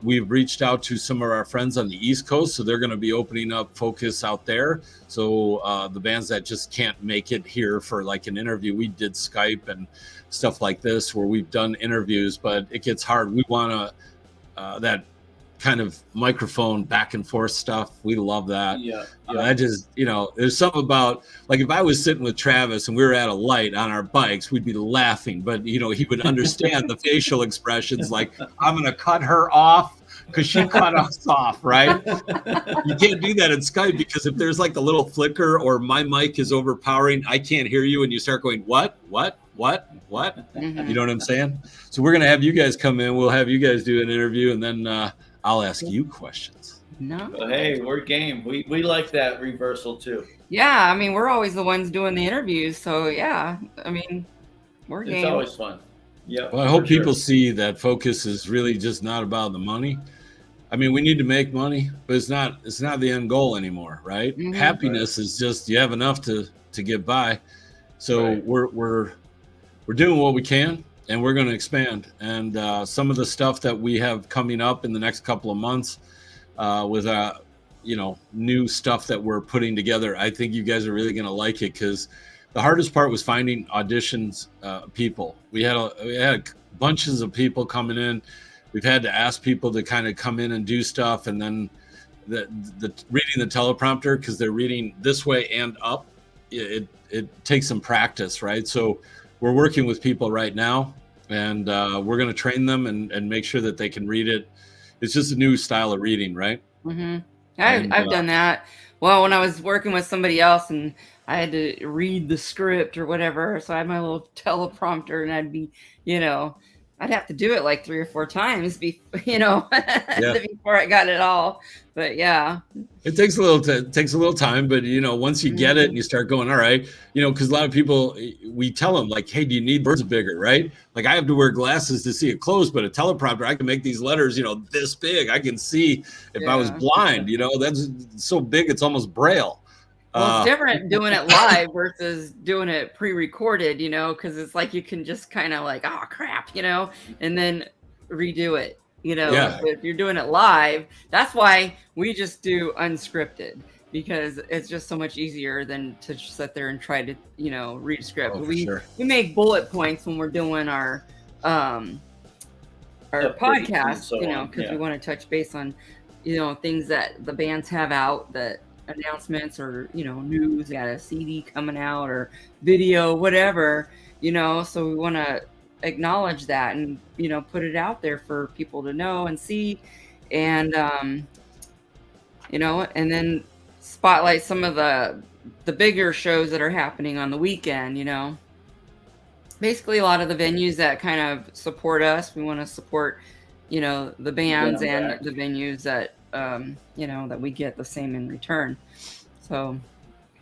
We've reached out to some of our friends on the East Coast, so they're going to be opening up Foqus out there. So the bands that just can't make it here for like an interview, we did Skype and stuff like this where we've done interviews, but it gets hard. We want that kind of microphone back and forth stuff. We love that. I just, there's something about, like, if I was sitting with Travis and we were at a light on our bikes, we'd be laughing, but he would understand the facial expressions, like, I'm going to cut her off because she cut us off, right? You can't do that in Skype, because if there's like a little flicker or my mic is overpowering, I can't hear you, and you start going, what? You know what I'm saying? So we're going to have you guys come in. We'll have you guys do an interview, and then I'll ask you questions. No. Well, hey, we're game. We like that reversal too. Yeah, we're always the ones doing the interviews, so yeah. We're game. It's always fun. Yeah. Well, I hope people see that Foqus is really just not about the money. We need to make money, but it's not the end goal anymore, right? Happiness is just, you have enough to get by. So we're doing what we can. And we're going to expand. And some of the stuff that we have coming up in the next couple of months with new stuff that we're putting together. I think you guys are really going to like it, because the hardest part was finding auditions, people. We had bunches of people coming in. We've had to ask people to kind of come in and do stuff, and then the reading the teleprompter, because they're reading this way and up. It takes some practice, right? So we're working with people right now, and we're going to train them and make sure that they can read it. It's just a new style of reading, right? Mm-hmm. I've done that. Well, when I was working with somebody else and I had to read the script or whatever, so I had my little teleprompter, and I'd be, I'd have to do it like 3 or 4 times, before I got it all. But yeah, it takes a little time. But once you get it and you start going, all right, because a lot of people, we tell them like, hey, do you need words bigger, right? Like, I have to wear glasses to see it close, but a teleprompter, I can make these letters, this big. I can see if I was blind. That's so big, it's almost Braille. Well, it's different doing it live versus doing it pre-recorded, because it's like you can just kind of like, oh crap, and then redo it, Yeah. If you're doing it live, that's why we just do unscripted, because it's just so much easier than to just sit there and try to, read a script. We make bullet points when we're doing our podcast, because we want to touch base on, things that the bands have out, that announcements or news, got a CD coming out or video, whatever, so we want to acknowledge that and put it out there for people to know and see, and and then spotlight some of the bigger shows that are happening on the weekend. Basically a lot of the venues that kind of support us, we want to support the bands and the venues that that we get the same in return. So,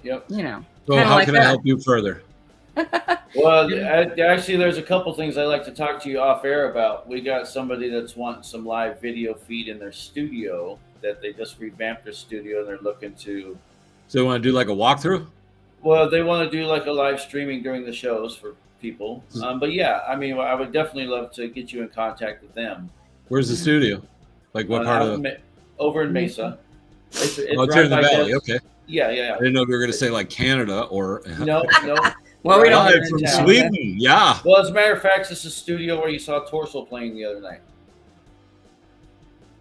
yep. So how can I help you further? Well, actually, there's a couple things I'd like to talk to you off air about. We got somebody that's wanting some live video feed in their studio, that they just revamped their studio and they're looking to. So they want to do like a walkthrough? Well, they want to do like a live streaming during the shows for people. But yeah, I mean, I would definitely love to get you in contact with them. Where's the studio? Like what part of the... Over in Mesa. It's here in the valley. Okay. Yeah. I didn't know if you were going to say like Canada or. No. Well, we don't from Sweden. Yeah. Well, as a matter of fact, it's a studio where you saw Torso playing the other night.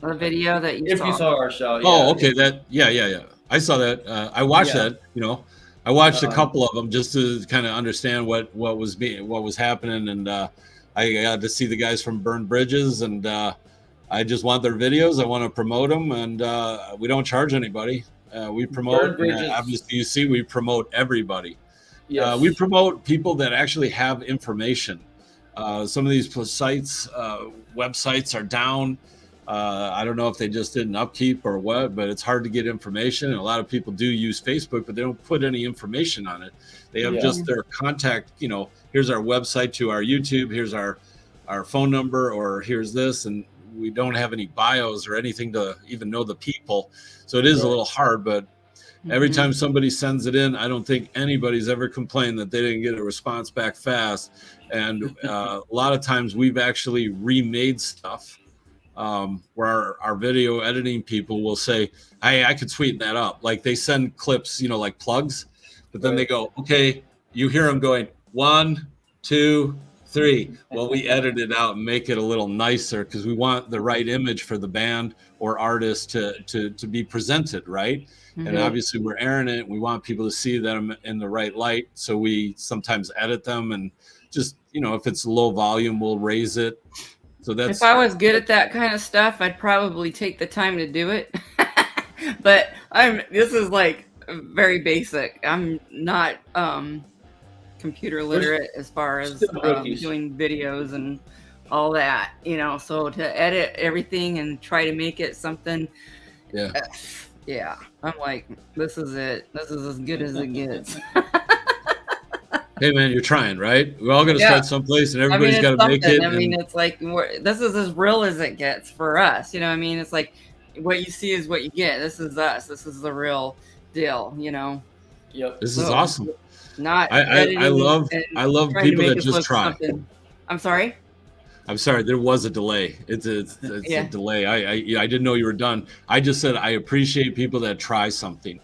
The video that you saw our show. Oh, okay. Yeah. I saw that. I watched that. I watched a couple of them just to kind of understand what was happening, and I got to see the guys from Burn Bridges, and I just want their videos. I want to promote them, and we don't charge anybody. We promote. Obviously, you see, we promote everybody. Yes. We promote people that actually have information. Some of these sites, websites are down. I don't know if they just did an upkeep or what, but it's hard to get information. And a lot of people do use Facebook, but they don't put any information on it. They have just their contact, here's our website to our YouTube, here's our phone number, or here's this. And we don't have any bios or anything to even know the people. So it is a little hard, but every time somebody sends it in, I don't think anybody's ever complained that they didn't get a response back fast. And a lot of times we've actually remade stuff where our video editing people will say, hey, I could sweeten that up. Like they send clips, like plugs, but then they go, okay, you hear them going 1, 2, 3. Well, we edit it out and make it a little nicer because we want the right image for the band or artist to be presented, right? Mm-hmm. And obviously we're airing it. We want people to see them in the right light. So we sometimes edit them and just, if it's low volume, we'll raise it. So that's. If I was good at that kind of stuff, I'd probably take the time to do it. But this is like very basic. I'm not computer literate as far as doing videos and all that, so to edit everything and try to make it something. Yeah. I'm like, this is it. This is as good as it gets. Hey man, you're trying, right? We're all going to start someplace and everybody's got to make it. It's like, this is as real as it gets for us. It's like what you see is what you get. This is us. This is the real deal, Yep. This is awesome. Not I love people that just try. I'm sorry? I'm sorry, there was a delay. It's Yeah. a delay. I didn't know you were done. I just said I appreciate people that try something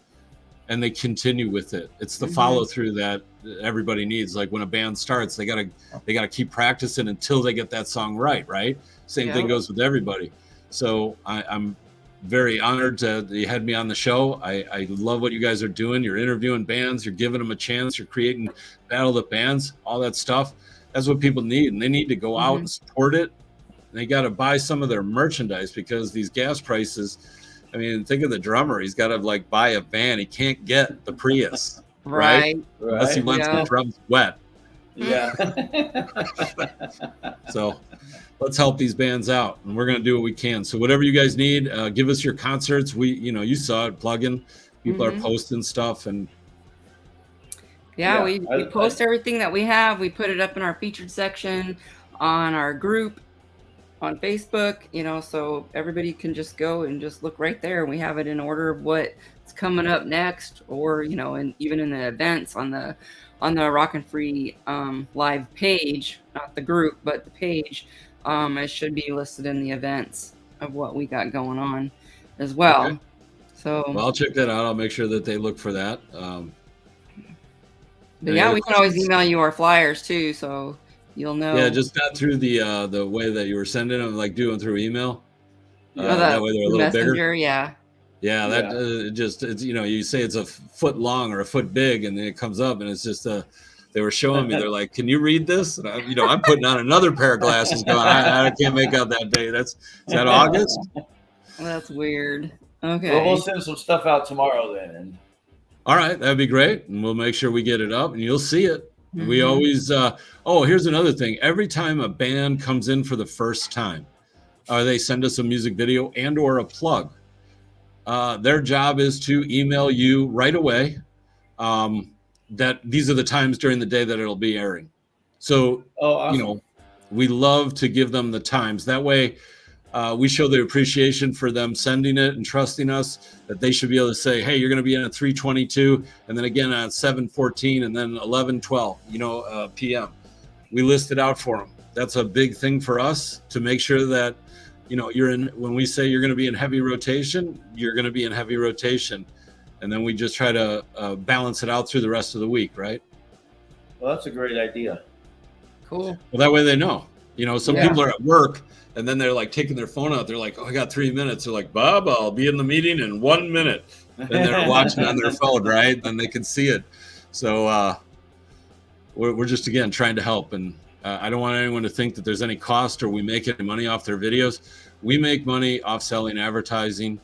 and they continue with it. It's the follow through that everybody needs. Like when a band starts, they gotta keep practicing until they get that song right? Same thing goes with everybody. So I'm very honored that you had me on the show. I love what you guys are doing. You're interviewing bands, you're giving them a chance, you're creating Battle of the Bands, all that stuff. That's what people need, and they need to go out and support it. And they got to buy some of their merchandise because these gas prices. I mean, think of the drummer. He's got to like buy a van. He can't get the Prius, right? Unless he wants the drums wet. Yeah. So let's help these bands out, and we're going to do what we can. So whatever you guys need, give us your concerts. You saw it, plug-in. People are posting stuff, and we post everything that we have. We put it up in our featured section on our group on Facebook, so everybody can just go and just look right there, and we have it in order of what's coming up next, or and even in the events on the Rockin' Free live page, not the group but the page. It should be listed in the events of what we got going on as well. Okay. So I'll check that out. I'll make sure that they look for that. But we can always email you our flyers too, so you'll know. Yeah, just not through the way that you were sending them, like doing through email. That way they're a little bigger. Yeah, it's you say it's a foot long or a foot big, and then it comes up, and it's just they were showing me. They're like, "Can you read this?" And I'm putting on another pair of glasses, going, "I can't make out that day." Is that August? That's weird. Okay. Well, we'll send some stuff out tomorrow then. All right, that'd be great, and we'll make sure we get it up, and you'll see it. We always. Here's another thing. Every time a band comes in for the first time, they send us a music video and or a plug. Their job is to email you right away that these are the times during the day that it'll be airing. So, awesome. We love to give them the times. That way, we show the appreciation for them sending it and trusting us, that they should be able to say, hey, you're going to be in at 3:22 and then again at 7:14 and then 11:12, p.m. We list it out for them. That's a big thing for us to make sure that, you're in, when we say you're going to be in heavy rotation, you're going to be in heavy rotation. And then we just try to balance it out through the rest of the week, right? Well, that's a great idea. Cool. Well, that way they know. Some people are at work and then they're like taking their phone out. They're like, oh, I got 3 minutes. They're like, Bob, I'll be in the meeting in 1 minute. And they're watching on their phone, right? And they can see it. So we're just, again, trying to help. And I don't want anyone to think that there's any cost or we make any money off their videos. We make money off selling advertising.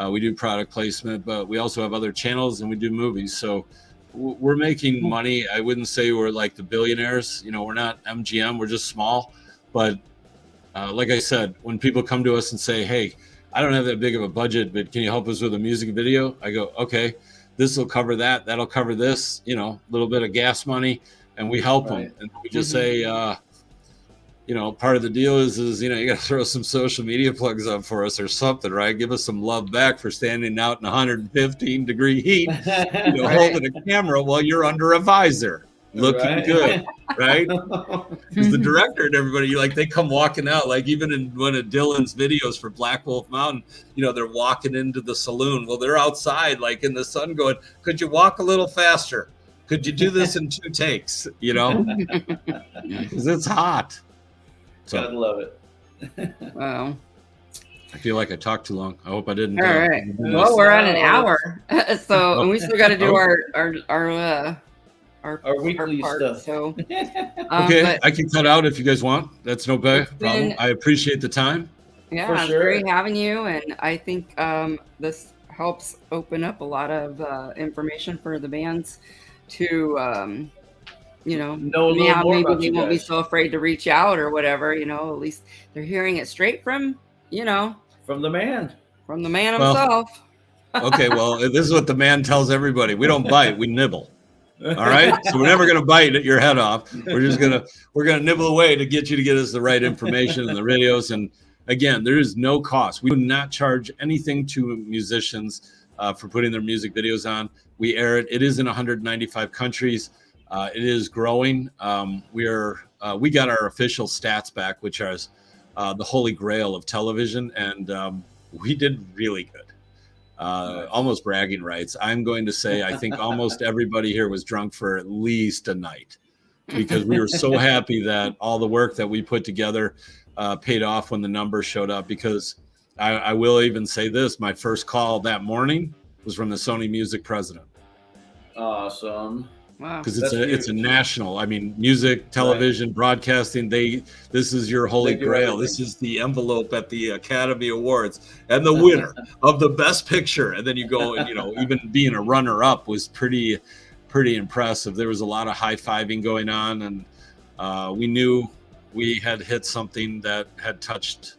We do product placement, but we also have other channels and we do movies. So we're making money. I wouldn't say we're like the billionaires. We're not MGM. We're just small. But like I said, when people come to us and say, hey, I don't have that big of a budget, but can you help us with a music video? I go, okay, this will cover that. That'll cover this, a little bit of gas money. And we help them. And we just say, part of the deal is you got to throw some social media plugs up for us or something, right? Give us some love back for standing out in 115 degree heat, holding a camera while you're under a visor, looking good, right? Because the director and everybody, they come walking out, like even in one of Dylan's videos for Black Wolf Mountain, they're walking into the saloon. Well, they're outside, like in the sun going, could you walk a little faster? Could you do this in 2 takes, because it's hot. So, God love it. Wow. I feel like I talked too long. I hope I didn't. All right. Well, we're at an hour, so and we still got to do our weekly stuff. So okay, I can cut out if you guys want. That's no problem. I appreciate the time. Yeah, it's great having you, and I think this helps open up a lot of information for the bands to. Maybe they won't be so afraid to reach out or whatever, at least they're hearing it straight from the man himself. Okay. Well, this is what the man tells everybody. We don't bite, we nibble. All right. So we're never going to bite your head off. We're going to nibble away to get you to get us the right information and the videos. And again, there is no cost. We do not charge anything to musicians for putting their music videos on. We air it. It is in 195 countries. It is growing. We are we got our official stats back, which are the holy grail of television, and we did really good. Almost bragging rights. I'm going to say I think almost everybody here was drunk for at least a night, because we were so happy that all the work that we put together paid off when the numbers showed up. Because I will even say this, my first call that morning was from the Sony Music president. Awesome. Wow. Because it's a national, I mean, music, television, broadcasting, this is your holy grail. This is the envelope at the Academy Awards, and the winner of the best picture. And then you go, and even being a runner up was pretty impressive. There was a lot of high-fiving going on, and we knew we had hit something that had touched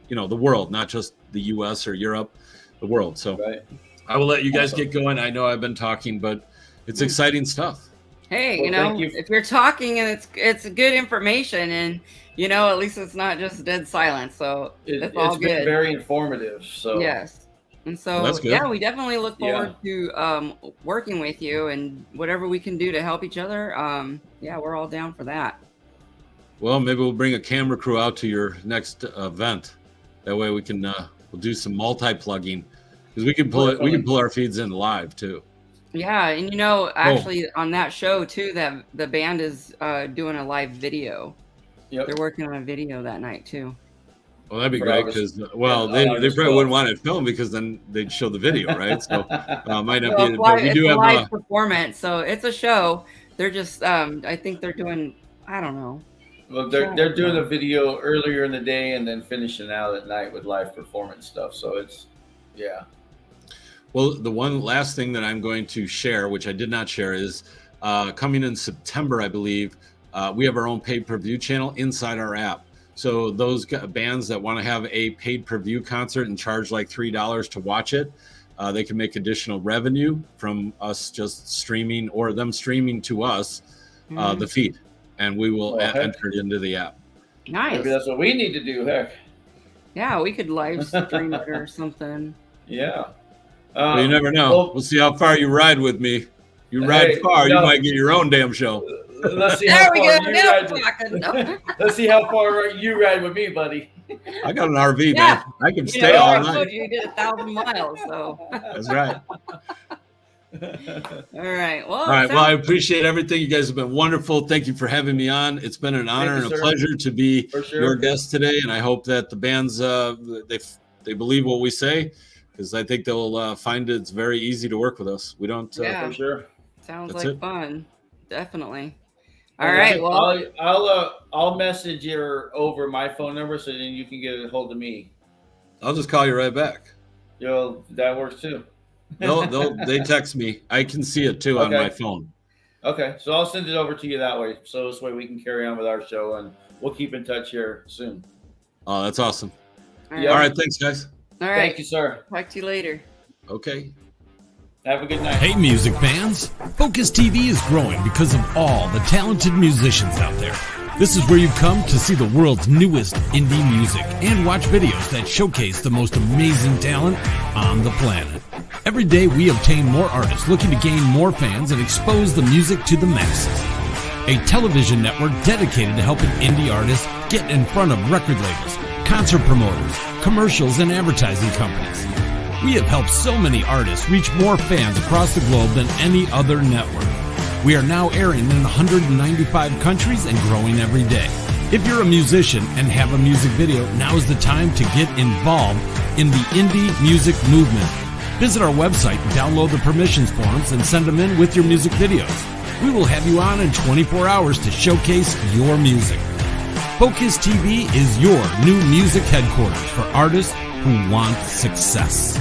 the world, not just the US or Europe, the world. So I will let you guys get going. I know I've been talking, but it's exciting stuff. Hey, if you're talking and it's good information, and at least it's not just dead silence. So it's all good. Been very informative. So yes, and so that's good. We definitely look forward to working with you, and whatever we can do to help each other. We're all down for that. Well, maybe we'll bring a camera crew out to your next event. That way we can we'll do some multi-plugging, because we can pull our feeds in live too. Yeah, and actually on that show too, that the band is doing a live video. Yep. They're working on a video that night too. Well, that'd be great, because they probably wouldn't want it filmed, because then they'd show the video, right? So might not be. But we do have a live performance, so it's a show. They're just I think they're doing, I don't know. Well, they're doing a video earlier in the day and then finishing out at night with live performance stuff. So it's Well, the one last thing that I'm going to share, which I did not share, is coming in September, I believe, we have our own pay-per-view channel inside our app. So those bands that want to have a paid-per-view concert and charge like $3 to watch it, they can make additional revenue from us just streaming, or them streaming to us the feed, and we will enter it into the app. Nice. Maybe that's what we need to do. Heck. Yeah, we could live stream it or something. Yeah. Well, you never know. We'll see how far you ride with me. You ride far, you might get your own damn show. Let's see how far you ride with me, buddy. I got an RV, man. I can stay all night. You did 1,000 miles, so. That's right. All right. Well, Well, I appreciate everything. You guys have been wonderful. Thank you for having me on. It's been an honor and a pleasure to be your guest today, and I hope that the bands they believe what we say, because I think they'll find it's very easy to work with us. We don't. For sure. Sounds like fun. Definitely. All right. Well, I'll message you over my phone number, so then you can get a hold of me. I'll just call you right back. That works too. They text me. I can see it too on my phone. Okay, so I'll send it over to you that way. So this way we can carry on with our show, and we'll keep in touch here soon. Oh, that's awesome. All right, thanks, guys. All right. Thank you, sir. Talk to you later. Okay. Have a good night. Hey, music fans. Foqus TV is growing because of all the talented musicians out there. This is where you come to see the world's newest indie music and watch videos that showcase the most amazing talent on the planet. Every day we obtain more artists looking to gain more fans and expose the music to the masses. A television network dedicated to helping indie artists get in front of record labels, concert promoters, commercials, and advertising companies. We have helped so many artists reach more fans across the globe than any other network. We are now airing in 195 countries and growing every day. If you're a musician and have a music video, now is the time to get involved in the indie music movement. Visit our website, download the permissions forms, and send them in with your music videos. We will have you on in 24 hours to showcase your music. Foqus TV is your new music headquarters for artists who want success.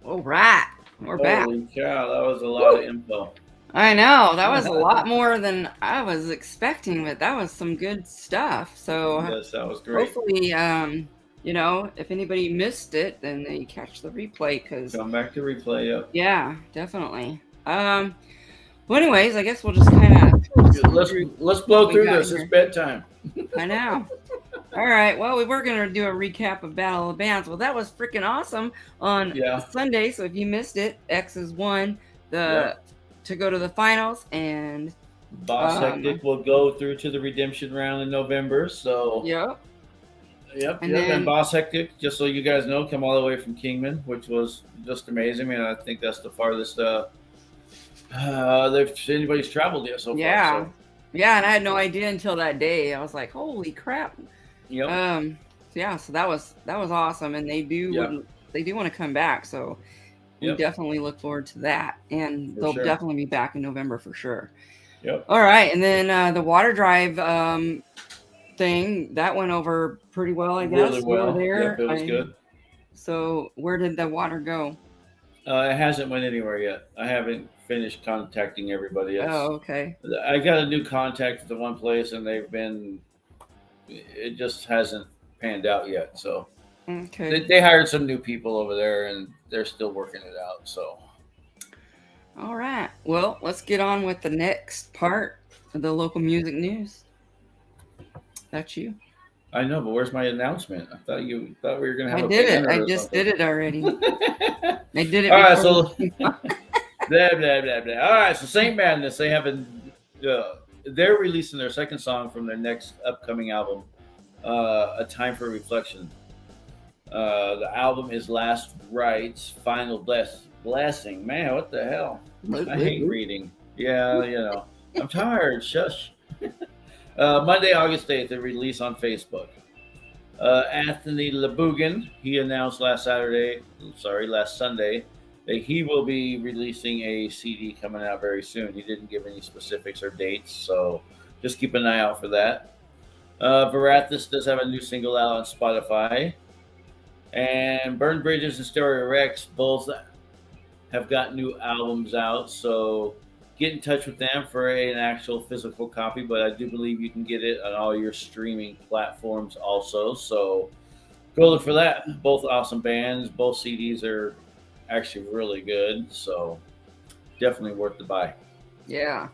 All right, we're back. Holy cow, that was a lot of info. I know, that was a lot more than I was expecting, but that was some good stuff. So yes, that was great. Hopefully, if anybody missed it, then they catch the replay, because come back to replay. Yep. Yeah, definitely. Well, anyways, I guess we'll just kind of let's blow through this. It's bedtime. I know. All right. Well, we were going to do a recap of Battle of the Bands. Well, that was freaking awesome on Sunday. So if you missed it, X's won to go to the finals, and Boss Hectic will go through to the redemption round in November. So and Boss Hectic, just so you guys know, come all the way from Kingman, which was just amazing. I mean, I think that's the farthest anybody's traveled yet so far. So. Yeah, and I had no idea until that day. I was like, "Holy crap!" Yep. So that was awesome, and they do want to come back. So we definitely look forward to that, and they'll definitely be back in November for sure. Yep. All right, and then the water drive thing that went over pretty well, I guess. Really well. Yep, it was good. So where did the water go? It hasn't went anywhere yet. I haven't finished contacting everybody else. Oh, okay. I got a new contact at the one place, and it just hasn't panned out yet. So they hired some new people over there, and they're still working it out. So. All right. Well, let's get on with the next part of the local music news. That's you. I know, but where's my announcement? I thought we were going to have I did it. I just did it already. I did it. All right, so blah, blah, blah, blah. All right, so Saint Madness, they're releasing their second song from their next upcoming album, A Time for Reflection. The album is Last Rites, Final Blessing. Man, what the hell? I hate reading. Yeah, I'm tired. Shush. Monday, August 8th, they release on Facebook. Anthony LeBougan, he announced last Sunday, that he will be releasing a CD coming out very soon. He didn't give any specifics or dates, so just keep an eye out for that. Verathis does have a new single out on Spotify. And Burn Bridges and Stereo Rex both have got new albums out, so get in touch with them for an actual physical copy, but I do believe you can get it on all your streaming platforms also. So go look for that. Both awesome bands. Both CDs are actually really good. So definitely worth the buy. Yeah.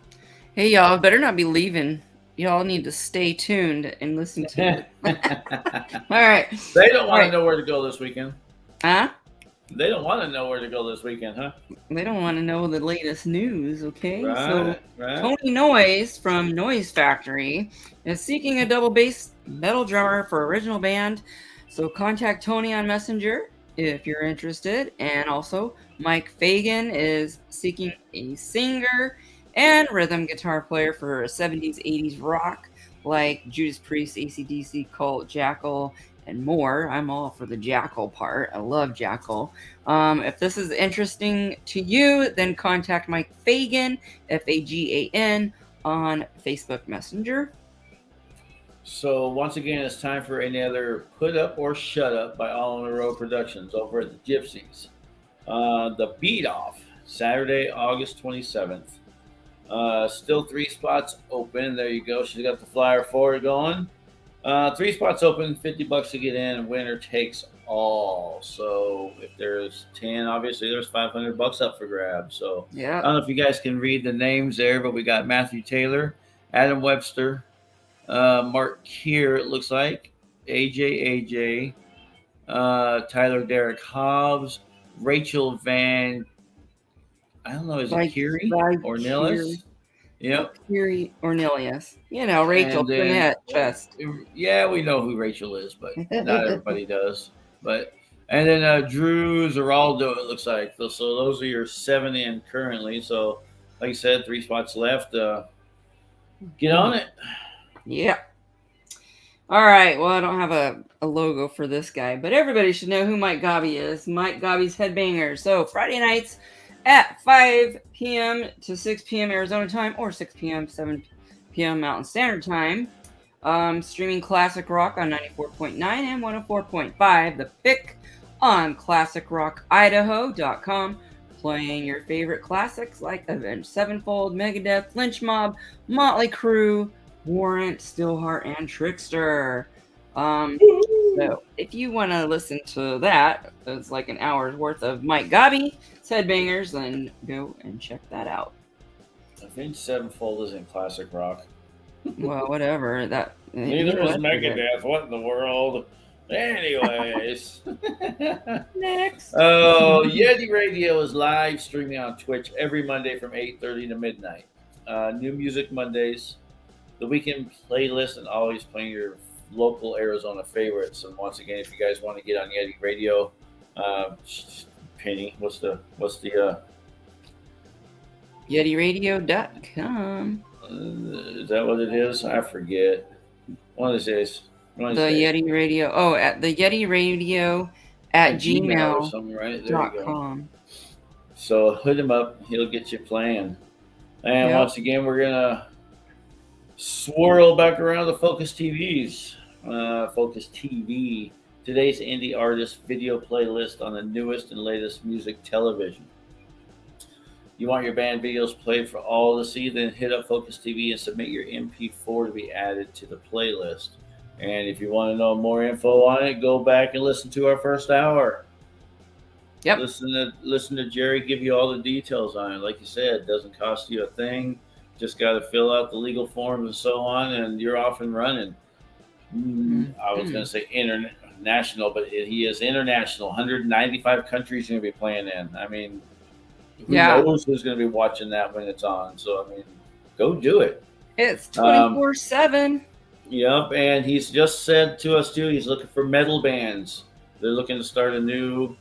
Hey, y'all, better not be leaving. Y'all need to stay tuned and listen to it. All right. They don't want to know where to go this weekend. Huh? They don't want to know where to go this weekend, huh? They don't want to know the latest news, okay? Right. Tony Noise from Noise Factory is seeking a double bass metal drummer for original band. So contact Tony on Messenger if you're interested. And also, Mike Fagan is seeking a singer and rhythm guitar player for 70s, 80s rock like Judas Priest, AC/DC, Cult, Jackal, and more. I'm all for the Jackal part. I love Jackal. If this is interesting to you, then contact Mike Fagan, Fagan, on Facebook Messenger. So once again, it's time for another Put Up or Shut Up by All on the Road Productions over at the Gypsies. The Beat Off, Saturday, August 27th. Still 3 spots open. There you go. She's got the flyer for it going. 3 spots open, $50 to get in, and winner takes all. So if there's 10, obviously there's $500 up for grabs. So yeah, I don't know if you guys can read the names there, but we got Matthew Taylor, Adam Webster, Mark Keir, it looks like, AJ, Tyler Derek Hobbs, Rachel Van, I don't know, is it Curie or Nillis? Yep. Curie Ornelius. Rachel Burnett Chest. Yeah, we know who Rachel is, but not everybody does. And then Drew Zeraldo, it looks like. So those are your 7 in currently. So like I said, 3 spots left. Get on it. Yeah. All right. Well, I don't have a logo for this guy, but everybody should know who Mike Gobby is. Mike Gobby's Headbangers. So Friday nights at 5 p.m. to 6 p.m. Arizona time, or 6 p.m. 7 p.m. Mountain Standard Time. Streaming classic rock on 94.9 and 104.5. The Pick on classicrockidaho.com. Playing your favorite classics like Avenged Sevenfold, Megadeth, Lynch Mob, Motley Crue, Warrant, Steelheart, and Trickster. So if you want to listen to that, it's like an hour's worth of Mike Gobby Headbangers, then go and check that out. Avenged Sevenfold is in classic rock. Well, whatever. Neither is Megadeth. What in the world? Anyways. Next. Oh, Yeti Radio is live streaming on Twitch every Monday from 8:30 to midnight. New Music Mondays, the weekend playlist, and always playing your local Arizona favorites. And once again, if you guys want to get on Yeti Radio, Penny, what's the YetiRadio.com. Is that what it is? I forget. One of these days. Yeti Radio. Oh, at the Yeti Radio at Gmail or something, right? There you go. .com. So hit him up. He'll get you playing. And once again, we're gonna swirl back around the Foqus TVs. Foqus TV, today's indie artist video playlist on the newest and latest music television. You want your band videos played for all to see? Then hit up Foqus TV and submit your MP4 to be added to the playlist. And if you want to know more info on it, go back and listen to our first hour. Yep. Listen to Jerry give you all the details on it. Like you said, it doesn't cost you a thing. Just got to fill out the legal forms and so on, and you're off and running. I was going to say international, but he is international. 195 countries you're going to be playing in. I mean, who knows who's going to be watching that when it's on? So, I mean, go do it. It's 24/7. Yep, and he's just said to us, too, he's looking for metal bands. They're looking to start a new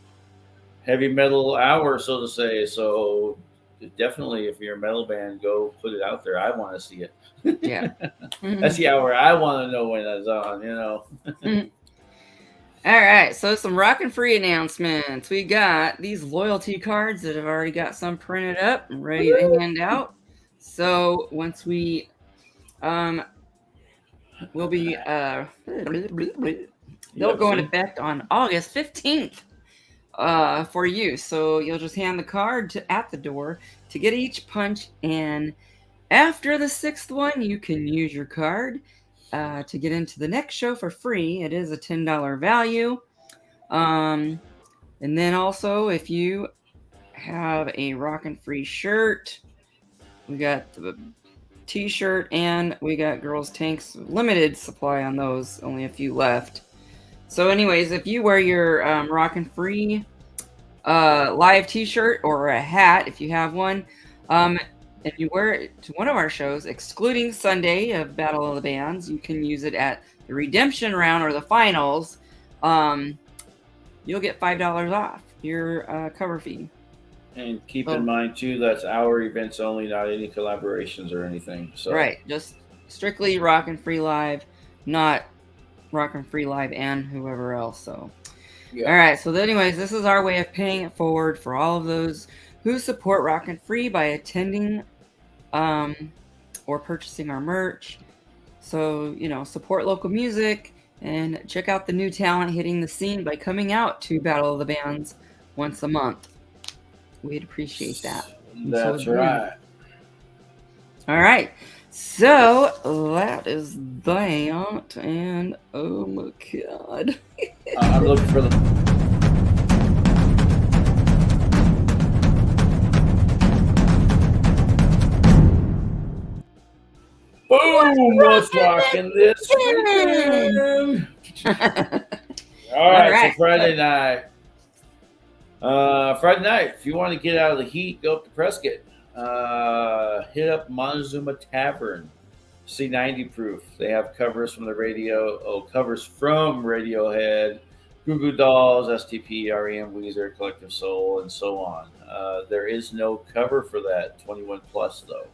heavy metal hour, so to say. So definitely, if you're a metal band, go put it out there. I want to see it. Yeah. That's the hour I want to know when that's on, you know. All right, so some Rockin' Free announcements. We got these loyalty cards that have already got some printed up and ready to hand out. So once we will be they'll go in effect on August 15th for you. So you'll just hand the card at the door to get each punch, and after the 6th one, you can use your card to get into the next show for free. It is a $10 value. And then also, if you have a Rockin' Free shirt, we got the t-shirt, and we got Girls Tanks, limited supply on those, only a few left. So anyways, if you wear your Rockin' Free live t-shirt or a hat, if you have one, if you wear it to one of our shows, excluding Sunday of Battle of the Bands, you can use it at the redemption round or the finals. You'll get $5 off your cover fee. And keep in mind, too, that's our events only, not any collaborations or anything. So right, just strictly Rockin' Free Live, not Rockin' Free Live and whoever else. So, all right. So, anyways, this is our way of paying it forward for all of those who support Rockin' Free by attending or purchasing our merch. So, support local music and check out the new talent hitting the scene by coming out to Battle of the Bands once a month. We'd appreciate that. That's right. All right. So that is that. And oh my God. I'm looking for the. Boom! What's rocking this weekend? All right, so Friday night. Friday night, if you want to get out of the heat, go up to Prescott. Hit up Montezuma Tavern, C90 proof. They have covers from covers from Radiohead, Goo Goo Dolls, STP, REM, Weezer, Collective Soul, and so on. There is no cover for that, 21 plus though.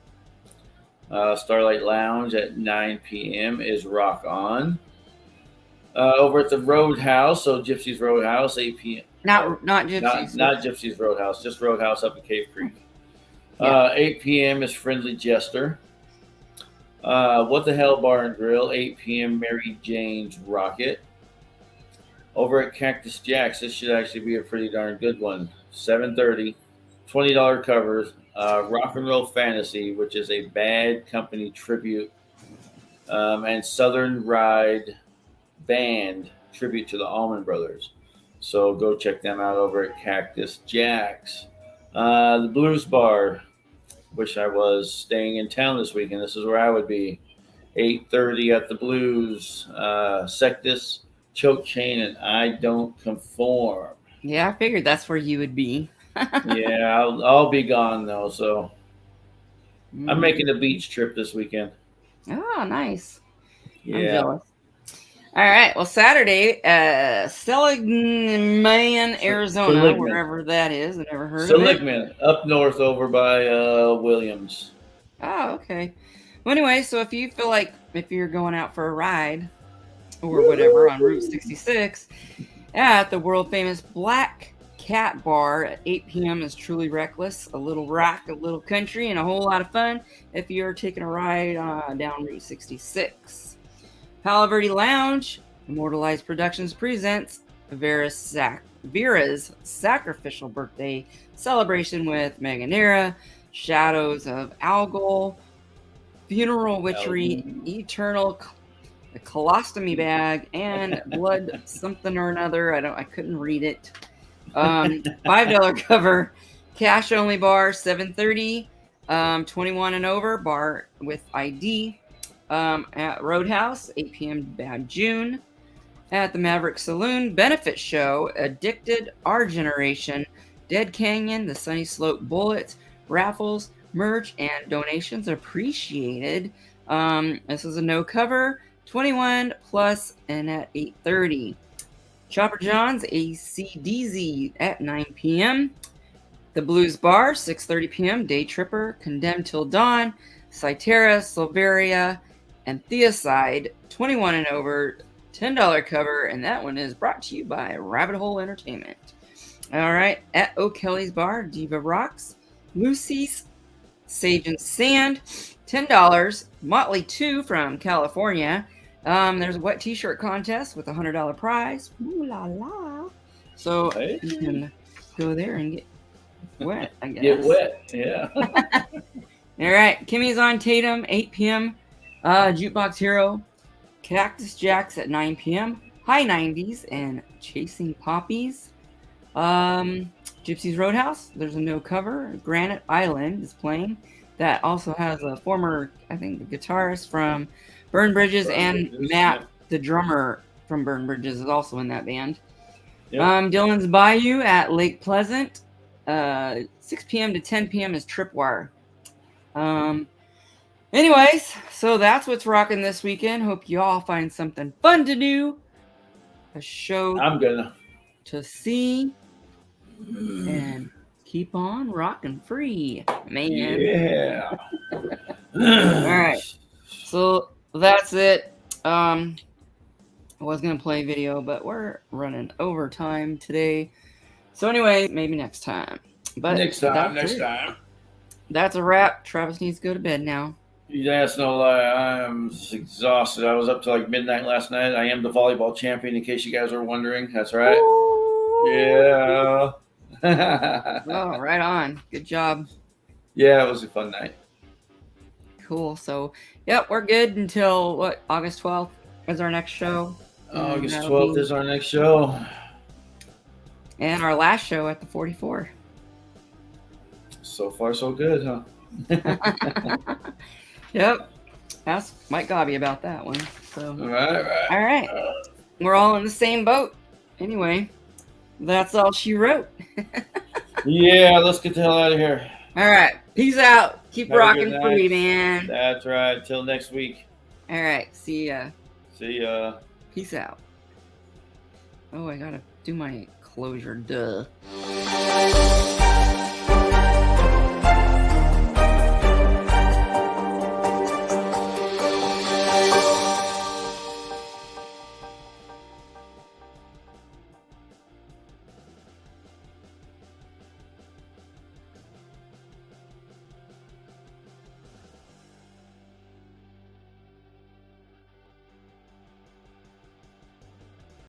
Starlight Lounge at 9 p.m. is Rock On. Over at the Roadhouse, so Gypsy's Roadhouse, 8 p.m. Not Gypsy's. Not Gypsy's Roadhouse, just Roadhouse up in Cave Creek. 8 p.m. is Friendly Jester. What the Hell Bar and Grill, 8 p.m. Mary Jane's Rocket. Over at Cactus Jack's, this should actually be a pretty darn good one. 7:30, $20 covers. Rock and Roll Fantasy, which is a Bad Company tribute, and Southern Ride Band tribute to the Allman Brothers. So go check them out over at Cactus Jack's. The Blues Bar. Wish I was staying in town this weekend. This is where I would be. 8:30 at the Blues. Sectus, Choke Chain, and I Don't Conform. Yeah, I figured that's where you would be. Yeah, I'll be gone though, so I'm making a beach trip this weekend. Oh, nice. Yeah. I'm jealous. All right. Well, Saturday, Seligman, Arizona, wherever that is. I never heard of it. Seligman, up north over by Williams. Oh, okay. Well, anyway, so if you feel like if you're going out for a ride or whatever on Route 66 at the world famous Black Cat Bar at 8 p.m. is truly reckless. A little rock, a little country, and a whole lot of fun if you're taking a ride down Route 66. Palo Verde Lounge, Immortalized Productions presents Vera's sacrificial birthday celebration with Meganera, Shadows of Algol, Funeral Witchery, Eternal, the Colostomy Bag, and Blood something or another. I couldn't read it. $5 cover, cash only bar, 7:30, 21 and over, bar with ID. At Roadhouse, 8 p.m. Bad June. At the Maverick Saloon, benefit show, Addicted, Our Generation, Dead Canyon, the Sunny Slope Bullets, raffles, merch, and donations appreciated. This is a no cover, 21 plus, and at 8:30. Chopper John's ACDZ at 9 p.m. The Blues Bar, 6:30 p.m. Day Tripper, Condemned Till Dawn, Cytera, Silveria, and Theocide, 21 and over, $10 cover, and that one is brought to you by Rabbit Hole Entertainment. All right, at O'Kelly's Bar, Diva Rocks, Lucy's, Sage and Sand, $10. Motley 2 from California. There's a wet t-shirt contest with a $100 prize. Ooh la la. So you can go there and get wet, I guess. Get wet, yeah. All right, Kimmy's on Tatum, 8 p.m. Jukebox Hero, Cactus Jacks at 9 p.m. High 90s and Chasing Poppies. Gypsy's Roadhouse, there's a no cover. Granite Island is playing. That also has a former, I think, the guitarist from Burn Bridges, and Matt, the drummer from Burn Bridges, is also in that band. Yep. Dylan's Bayou at Lake Pleasant. 6 p.m. to 10 p.m. is Tripwire. Anyways, so that's what's rocking this weekend. Hope you all find something fun to do. A show to see. And keep on rocking free, man. Yeah. All right. So that's it. I was going to play video, but we're running overtime today. So anyway, maybe next time. But next time. That's a wrap. Travis needs to go to bed now. That's no lie. I'm exhausted. I was up till like midnight last night. I am the volleyball champion, in case you guys were wondering. That's right. Ooh. Yeah. Oh, right on. Good job. Yeah, it was a fun night. Cool. So, yep, we're good until what? August 12th is our next show. August 12th is our next show. And our last show at the 44. So far, so good, huh? Yep. Ask Mike Gobby about that one. So, all right. We're all in the same boat. Anyway, that's all she wrote. Yeah, let's get the hell out of here. All right. Peace out. Keep rocking free, man. That's right. Till next week. All right. See ya. See ya. Peace out. Oh, I gotta do my closure. Duh.